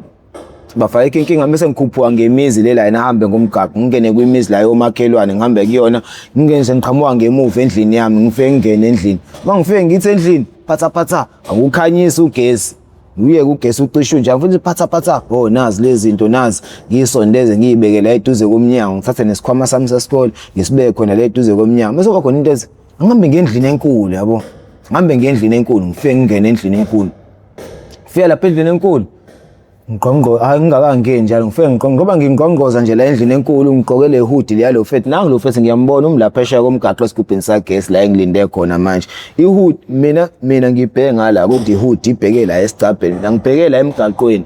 A: bafayike inkinga bese ngikhuphuka ngemizi lela ehambe ngomgaqo ngingene kwimizi la yomakhelwane ngihambe kuyona ngingenze ngiqhamuka ngemuva endlini yami ngifike ngene endlini mangifike ngithi endlini phatha akukhanyisa ugesi uye kugesi ucishe nje futhi phatha nazi lezi zinto nazi ngisondeze ngiyibeke la eduze komnyango ngithathe nesikhwama sami sesikole ngisibeke khona la eduze komnyango bese kuba khona into ezi ngihambe ngendlini enkulu yabo ngihambe ngendlini enkulu ngifike ngene endlini enkulu fika lapha endlini enkulu ngingakangeni njalo ngifike ngoba ngingqongqoza nje la endlini enkulu ngigqoke le hood leyalo fethu nangu lo fethu ngiyambona umlaphesha komgaqo esigubhini sagesi la engilinde khona manje ihood mina ngibheke ngala ukuthi ihood ibheke la esicabheni ngibheke la emgaqweni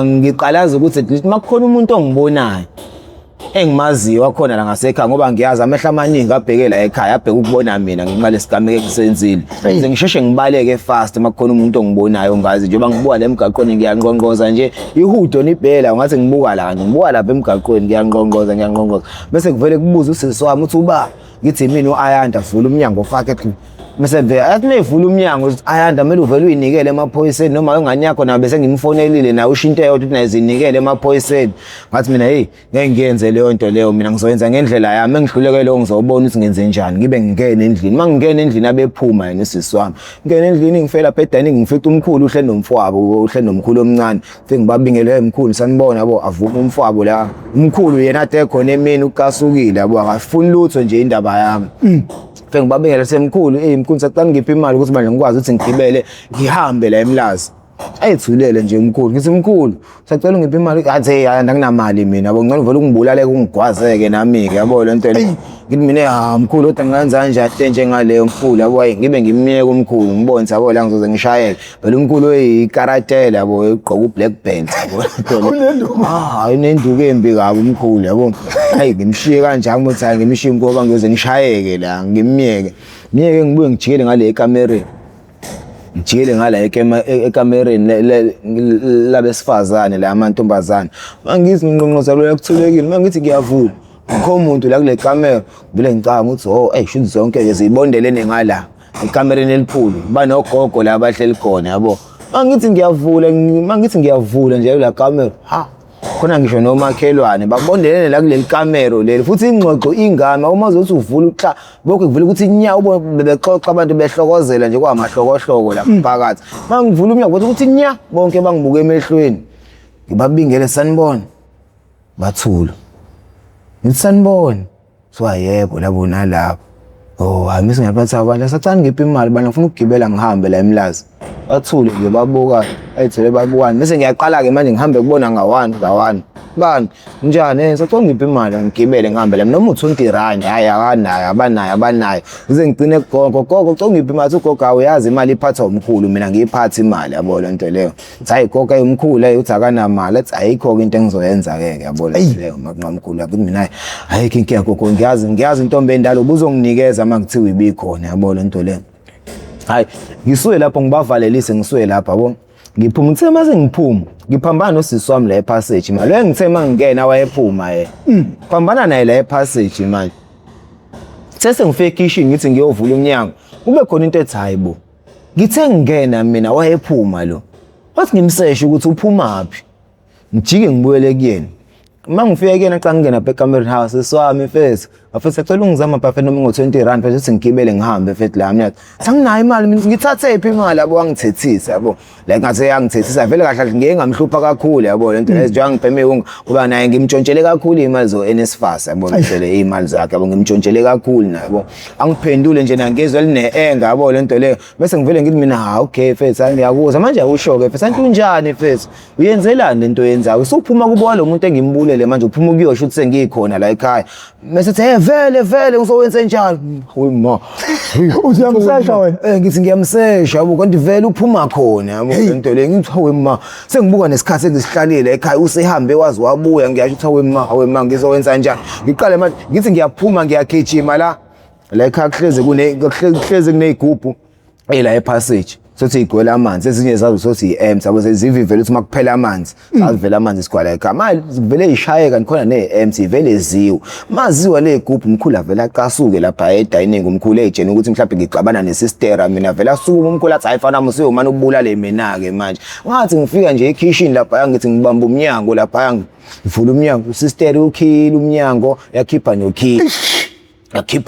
A: ngiqalaza ukuthi makukhona umuntu ongibonayo engimaziyo wakhona la ngasekhaya ngoba ngiyazi amehla amaningi abheke la ekhaya abheke ukubona mina ngenxa lesigameke ngisenzile ngize ngisheshe ngibaleke fast makukhona umuntu ongibonayo ngazi njengoba ngibuka la emgaqweni ngiyangqongqoza nje ihudo nibhela ngathi ngibuka la lapha emgaqweni ngiyangqongqoza bese kuvele kubuza usisi wami uthi uba ngithi mina uAyanda vula umnyango fake bese vele athi mevula umnyango Ayanda kumele uvele uyinikele emaphoyiseni noma ingane yakho nabe bese ngimfonelile nawe ushinto eyodwa ukuthi nayizinikele emaphoyiseni ngathi mina ngeke ngiyenze leyo nto leyo mina ngizoyenza ngendlela yami engihluleke leyo ngizobona ukuthi ngenze njani ngibe ngingena endlini mangingena endlini abephuma yena usisi wami ngene endlini ngifela phedani ngifica umkhulu uhle nomfowabo uhle nomkhulu omncane ngifike ngibabingele emkhulu sanibona yabo avuma umfowabo la umkhulu yena ade khona emini ukasukile yabo akafuni lutho nje indaba yami ngifike ngibabingele semkhulu mkhulu sacela ngiphi imali ukuthi manje ngikwazi ukuthi ngigibele ngihambe la eMlazi ayithulele nje umkhulu ngithi mkhulu sacela ngiphi imali athi anginamali mina yabo ngicela uvele ungibulale kungigwazeke nami ke yabo lento le ngithi mina mkhulu kodwa ngenza njani njengaleyo mkhulu yabo ngibe ngimiyeke umkhulu ngibone yabo la ngizoze ngishayeke vele umkhulu oyikaratela yabo egqoka ublack belt yabo inenduku embi kabi umkhulu yabo hayi ngimshiye kanjani ukuthi hayi ngimshiye ngoba ngiyoze ngishayeke la ngimiyeke ngibuye ngijikele ngale ekamereni ngijikele ngala ekamereni labesifazane la amantombazane mangithi ngqonqoza lo yakuthulekile mangithi ngiyavula ngikho umuntu la kule kamera vele ngicanga ukuthi shuthi zonke nje zibondelene ngala ekamereni eliphulu banogogo la abahleli khona yabo mangithi ngiyavula nje la kamera khona ngisho nomakhelwane bakubondelene la kuleli kamero leli futhi ingxoxo ingama uma uzothi uvula lokho kuvela ukuthi nya bebexoxa abantu behlokozela nje kwamahlokohloko lapha phakathi mangivula umnyango ukuthi nya bonke bangibuka emehlweni ngibabingele sanibona bathula ngithi sanibona so yebo labo nalapho mise ngiyaphatha abantu sacani ngiphi imali bana ngifuna ukugibela ngihambe la eMlazi bathule nje babuka ayithele babukani bese ngiyaqala ke manje ngihambe kubona ngawani bani njani sacela ngiphi imali ngigibele ngihambe la noma u20 hayi abanayo uze ngicine gogo cela ngiphi imali ugogo awuyazi imali iphathwa umkhulu mina ngiyiphatha imali yabo le nto leyo hayi gogo ayumkhulu uthi akanamali athi ayikho into engizoyenza ke yabo le nto leyo maqhamkhulu yakuthi mina hayi inkinga gogo ngiyazi intombi endalo ubuzonginikeza mangithiwa ibikhona yabo le nto leyo hayi ngisuye lapho ngibavalelise ngisuye lapha yabo ngiphuma ngithe mase ngiphuma ngiphambana nosisi wami la epassage manje lo ngithe mangingena wayephuma phambana naye la epassage manje sese ngifike kitchen ngithi ngiyovula umnyango kube khona into ethi hayibo ngithe ngingena mina wayephuma lo wathi ngimseshe ukuthi uphumaphi ngijike ngibuyele kuyena mangifike kuyena xa ngingena back camera house swami first afisa cela ungizama phela noma ngo20 phela ukuthi ngigibele ngihambe fethi la mina sanginayo imali mina ngithathe iphi imali yabo wangithethisa yabo la ngathi yangithethisa vele kahle ngeke ngamhlupha kakhulu yabo lento njengoba ngibheme uba naye ngimtshontshele kakhulu imali zo NSFAS yabo ngithele imali zakhe yabo ngimtshontshele kakhulu nabo angiphendule nje nangezwe line-enga yabo lento leyo bese ngivele ngithi mina okay fethi ngiyakuzwa manje awusho ke fethi santi unjani fethi uyenzelani lento yenzayo usuphuma kubo lo muntu engimbulele manje uphuma kuyosho ukuthi sengikhona la ekhaya bese vele ngizowenza njani ma
B: uthi uyamsesha wena
A: ngithi ngiyamsesha yabo kanti vele uphuma khona yabo lento le ngithi ma sengibuka nesikhathi engisihlalile ekhaya usehambe wazi wabuya ngiyasho ukuthi ma ngizowenza njani ngiqale manje ngithi ngiyaphuma ngiyagijima la ekhaya kuhleze kunezigubhu la epassage sothi igwela amanzi ezinye zazo sothi iEms yabo sezivivela ukuthi makuphela amanzi savela amanzi sigwala ekhaya manje vele ishayeka khona neEms ivele ziwe maziwa le group umkhulu avela aqasuke lapha edining umkhulu ejene ukuthi mhlawumbe ngixabana nesistera mina vela asuka umkhulu athi ayifana musiwe manje ubulale mina ke manje ngathi ngifika nje ekitchen lapha ngithi ngibamba umnyango lapha ngivula umnyango usister ukhila umnyango yakhipha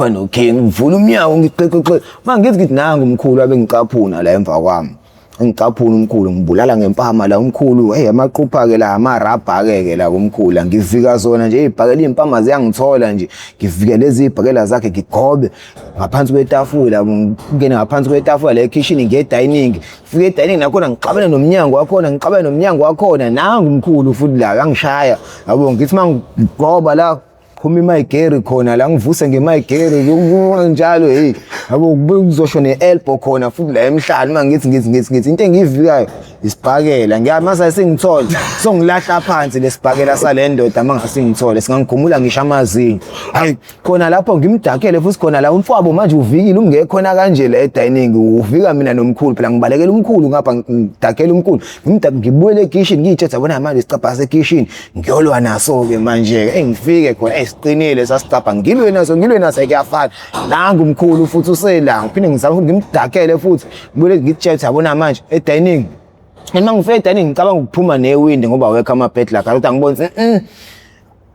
A: nokhi ngivula umnyango ngiqeqeqe mangithi nangu umkhulu abengicaphuna la emva kwami ngicaphuna umkhulu ngibulala ngempama la umkhulu amaqupha ke la amarabha ke la kumkhulu ngivika zona nje izibhakela impama ziyangithola nje ngivike lezi izibhakela zakhe ngigobe ngaphansi kwetafula ngene ngaphansi kwetafula la ekitchen ngedining fike edining nakhona ngixabene nomnyango wakhona nangu umkhulu futhi la yangishaya yabo ngithi mangigoba la phuma imayigeri khona la ngivuse ngemayigeri njalo yabo kuzosho neelbow khona futhi la emhlanje mangithi into engivikayo isibhakela ngiyamasa sengithola songilahla phansi lesibhakela salendoda mangasingithole singangigumula ngisho amazinyo hayi khona lapho ngimdakele futhi khona la umfowabo manje uvikile ungeke khona kanje la edining uvika mina nomkhulu phela ngibalekela umkhulu ngapha ngidakela umkhulu ngibuyele ekitchen ngiyithetha bona manje sicapha sekitchen ngiyolwa naso ke manje engifike khona siqinile sasicapha ngilwe naso kuyafana nangu umkhulu futhi usela ngiphinde ngizama ngimdakele futhi ngibuyele ngithetha yabona manje edining Noma ngifike edining ngicabanga ukuphuma newindi ngoba wekho amabed la ukuthi angibonise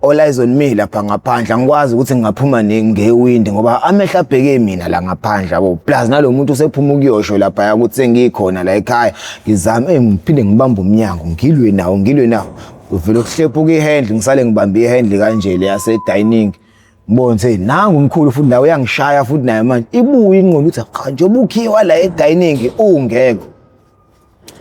A: all eyes on me lapha ngaphandle angikwazi ukuthi ngingaphuma ngewindi ngoba amehla abheke mina la ngaphandle yabo plus nalomuntu usephuma ukuyosho lapha ukuthi sengikhona la ekhaya ngizame ngiphinde ngibamba umnyango ngilwe nawo uvela ukuhlephuka ihandle ngisale ngibambe ihandle kanje le yase dining ngibonze nangu umkhulu futhi nawe uyangishaya futhi naye manje ibuye ingqondo ukuthi cha njengoba ukhiwa la edining ungeke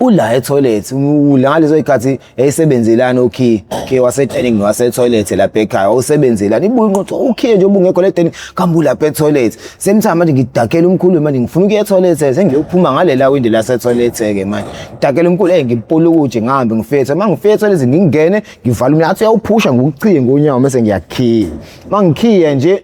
A: ula etoilet ngalezo ikhathi eyisebenzelana okay wase dining wase toilet lapha ekhaya usebenzelana ibuye inqondo okay nje ubungekho le dining kambula lapha etoilet semthama manje ngidakela umkhulu manje ngifuna ukuya etoilet sengiyophuma ngalela window la se toilet ke manje ngidakela umkhulu ngimpula ukuthi ngihambe ngifethe mangifethe toilet ngingene ngivala umnyango athi uyawuphusha ngokuciye ngonyawo bese ngiyakhiya mangikhiya nje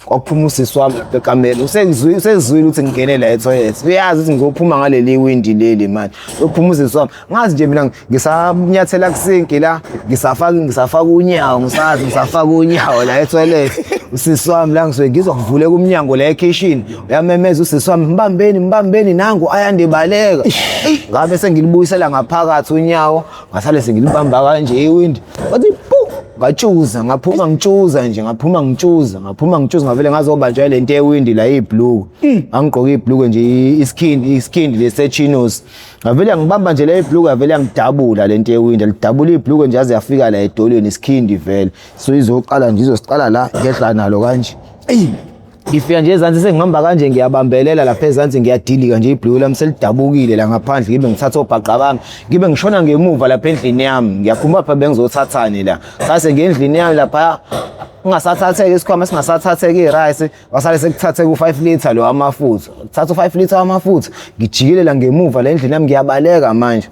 A: kwakuphuma usisi wami lapha ekamela usezwile ukuthi ngingene la etoilet uyazi ukuthi ngiyophuma ngaleli windi leli manje uyophuma usisi wami ngazi nje mina ngisanyathela kusinki la ngisafaka unyawo ngisafaka unyawo la etoilet usisi wami la ngizwe ngizwa kuvuleka umnyango la ekitchen uyamemeza usisi wami mbambeni nangu ayandibaleka ngabe sengilibuyisela ngaphakathi unyawo ngasale sengilibamba kanje iwindi wathi ngatshuza ngaphuma ngitshuza ngavele ngazobanjwa lento ewindi la iblue angigqoka iblue nje iskindi lesechinos ngavele ngibamba nje la iblue ngavele ngidabula lento ewindi lidabula iblue nje aze yafika la edolweni iskindi vele so izoqala nje izosiqala la ngehla nalo kanje ngifika nje ezansi sengihamba kanje ngiyabambelela lapha ezansi ngiyadilika nje iblue lami selidabukile la ngaphandle ngibe ngithatha obhaqa bami ngibe ngishona ngemuva lapha endlini yami ngiyaphuma lapha bengizothathani la sase ngendlini yami lapha ungasathatheke isikhwama singasathatheke irice wasale sekuthatheke u5 liter lo amafutha thatha u5 liter amafutha ngijikilela ngemuva la endlini yami ngiyabaleka manje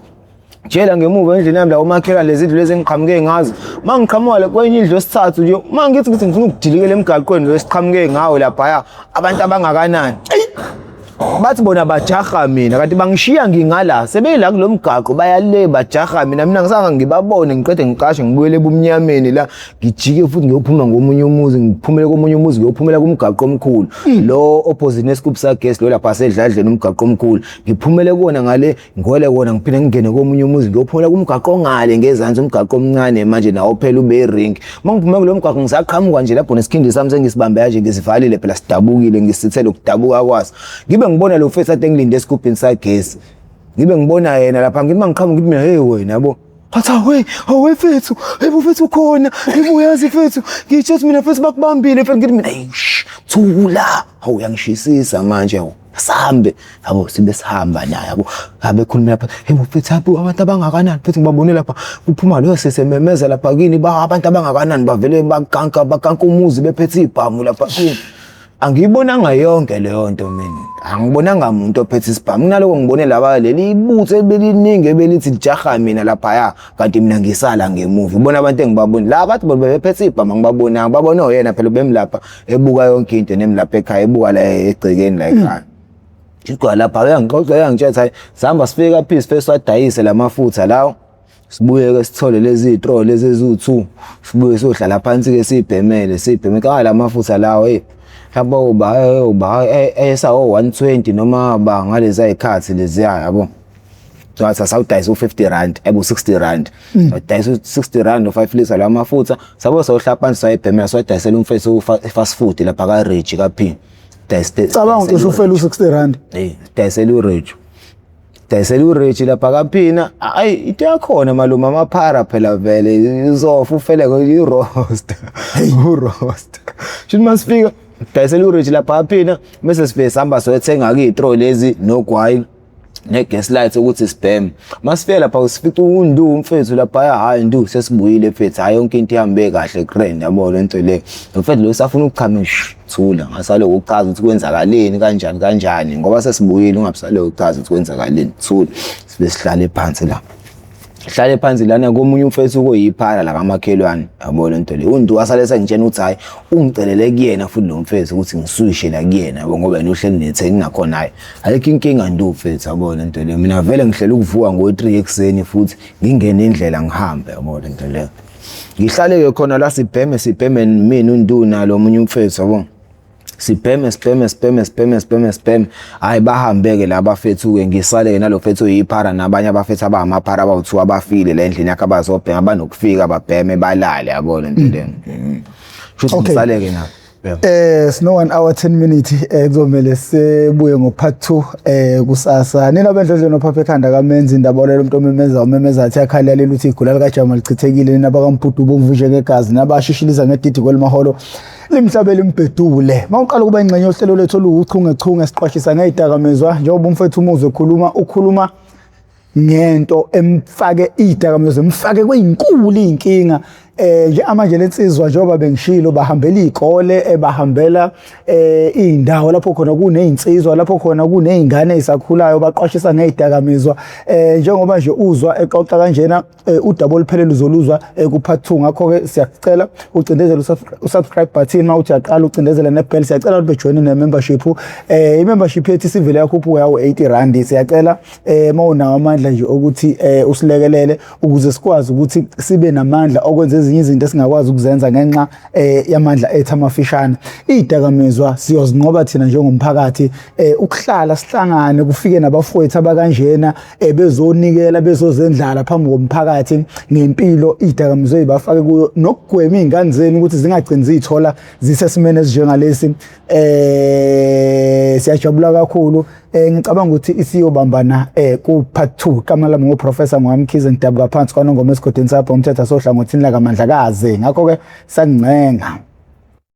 A: Jela ngemuva endlini yami la umakhela lezi indlu lezi engiqhamuke ngazo mangiqhamuka la kwenye indlu esithathu nje mangithi ngifuna ukudilikela emgaqweni lo esiqhamuke ngawo lapha abantu abangakanani bathi bona bajaha mina kanti bangishiya ngingala sebeyila kulomgaqo bayale bajaha mina ngisanga ngibabone ngiqede ngiqashe ngibuyele ebumnyameni la ngijike futhi ngiyophuma ngomunye umuzi ngiphumele komunye umuzi ngiyophumela kumgaqo omkhulu lo opposite nescoop sa gas lo lapha sedladleni umgaqo omkhulu ngiphumele kuona ngale ngole kuona ngiphinde ngingene komunye umuzi ngiyophumela kumgaqo ngale ngezansi umgaqo omncane manje nawo phela ube ring mangiphuma kulomgaqo ngisaqhamuka nje lapho nesikhindi sami sengisibambe kanje ngisivalile phela sidabukile ngisithele ukudabuka kwaso ngibona lo mfethu ade ngilinde escoop inside gas ngibe ngibona yena lapha ngimangiqhamuka ngithi mina hey wena yabo Hathi awe fethu hey fethu khona ngibuyazi fethu ngitshethi mina fethu bakubambile fethu ngithi mina thula hawu yangishisisa manje sahambe yabo sibe sihamba naye yabo ngabe khuluma lapha hey fethu apho abantu abangakanani fethu ngibabone lapha kuphuma lo sesememeza lapha kini ba abantu abangakanani bavele bakanka umuzi bephethe ibhamu lapha kini angiyibonanga yonke leyo nto mina angibonanga umuntu ophethe isibhamu kunaloko ngibone laba leli ibuthe beliningi ebelithi lijaha mina lapha kanti mina ngisala ngemuva ubona abantu engibaboni la bathi bona bephethe ibhamu ngibabona babona oyena phela bemlapha ebuka yonke into nemlapha ekhaya ebuka la egcekeni la ekhaya Jikwa lapha uyangixoxa uyangitshela hayi sihamba sifika phisi first wadayise lamafutha lawo sibuye ke sithole lezi ithro lezi ezu2 sibuye sohlala phansi ke sibhemele ka lamafutha lawo hamba uba esawo 120 noma ba ngalezi ayikhathi lezi yabo Sathi sawudayisa u50 rand ebo 60 rand udayisa u60 rand no5 liter lamafutha sabo sohla phansi sayibhemela sodayisela umfethu fast food lapha ka Rich kaphi
B: cabanga ukuthi ufela u60 rand
A: dayisela uRich dayisela uRich lapha kaphina ayi into yakhona malume amaphara phela vele izofa ufele iroast uroast shini masifika dayisela uRich lapha kaphina bese sibe sihamba soyethenga ke ithro lezi nogwayi ne-gas light ukuthi sibheme masifika lapha usifica undu umfethu lapha hayi ndu sesibuyile mfethu hayi yonke into ihambe kahle grand yabo lento le mfethu lo safuna ukukhama thula ngasale ukuchaza ukuthi kwenzakaleni kanjani ngoba sesibuyile ungabisale ukuchaza ukuthi kwenzakaleni thula sibe sihlale phansi la hlale phansi lana komunye umfethu koyiphara la kamakhelwane yabo lento le undu asale sengitshena ukuthi hayi ungicelele kuyena futhi lo mfethu ukuthi ngisuyishe la kuyena yabo ngoba yena uhleli nethengi ngakho naye ayikho inkinga ndu mfethu yabo lento le mina vele ngihlela ukuvuka ngo3 ekseni futhi ngingene indlela ngihambe yabo lento le ngihlale ke khona la sibheme mina undu nalo omunye umfethu yabo sibheme hayi bahambeke la bafethu ke ngisale ke nalo fethu yiphara nabanye abafethu abamaphara abawu2 abafile la endlini yakhe abazobhema abanokufika babheme balale yabona into le futhi ngisale ke na
B: sino 1 hour 10 minutes kuzomela sebuye ngo part 2 kusasa nina bendledle nophaphe ekhanda kamenzi indaba olelo umuntu omemeza athi yakhalala ukuthi igula lika Jama lichithekile nina bakaMputu bongivuje ngegazi nabashishiliza ngedidi kwelimaholo limhlabela imbedule mawuqala kuba ingcenye yohlelo lethu oluchungechunge esiqwashisa ngezidakamizwa njengoba umfethu umuzwe ukhuluma ngento emfake izidakamizwa emfake kweyinkulu inkinga nje amanje lensizwa njengoba bengishilo bahambela izikole bahambela indawo lapho khona kunezinsizwa lapho khona kunezingane ezisakhulayo baqwashisa ngezidakamizwa njengoba nje uzwa exoxa kanjena udaba oluphelele uzoluzwa ku-part 2 ngakho ke siyacela ucindezele usubscribe button mawuthi yaqala ucindezele nebell siyacela ukuthi bejoin ne-membership i-membership yethu sivele yakhuphuka yawo 80 rand siyacela mawunawo amandla nje ukuthi usilekelele ukuze sikwazi ukuthi sibe namandla okwenza ezinye izinto esingakwazi ukuzenza ngenxa yamandla ethu amafishane. Izidakamizwa siyozinqoba thina njengomphakathi ukuhlala sihlangane kufike nabafowethu abakanjena bezonikela bezozendlala phambi komphakathi ngempilo izidakamizwa ezibafake kuyo nokugwema izingane zenu ukuthi zingagcini zithola zisesimene esinjengalesi. Siyajabula kakhulu ngicabanga ukuthi isiyobambana ku part 2 kama lami ngoprofessor Mwamkhize Ntabuka phansi kwaNongoma esigodini sapho umthetho sohlangothini lakamandlakazi ngakho ke sangincenga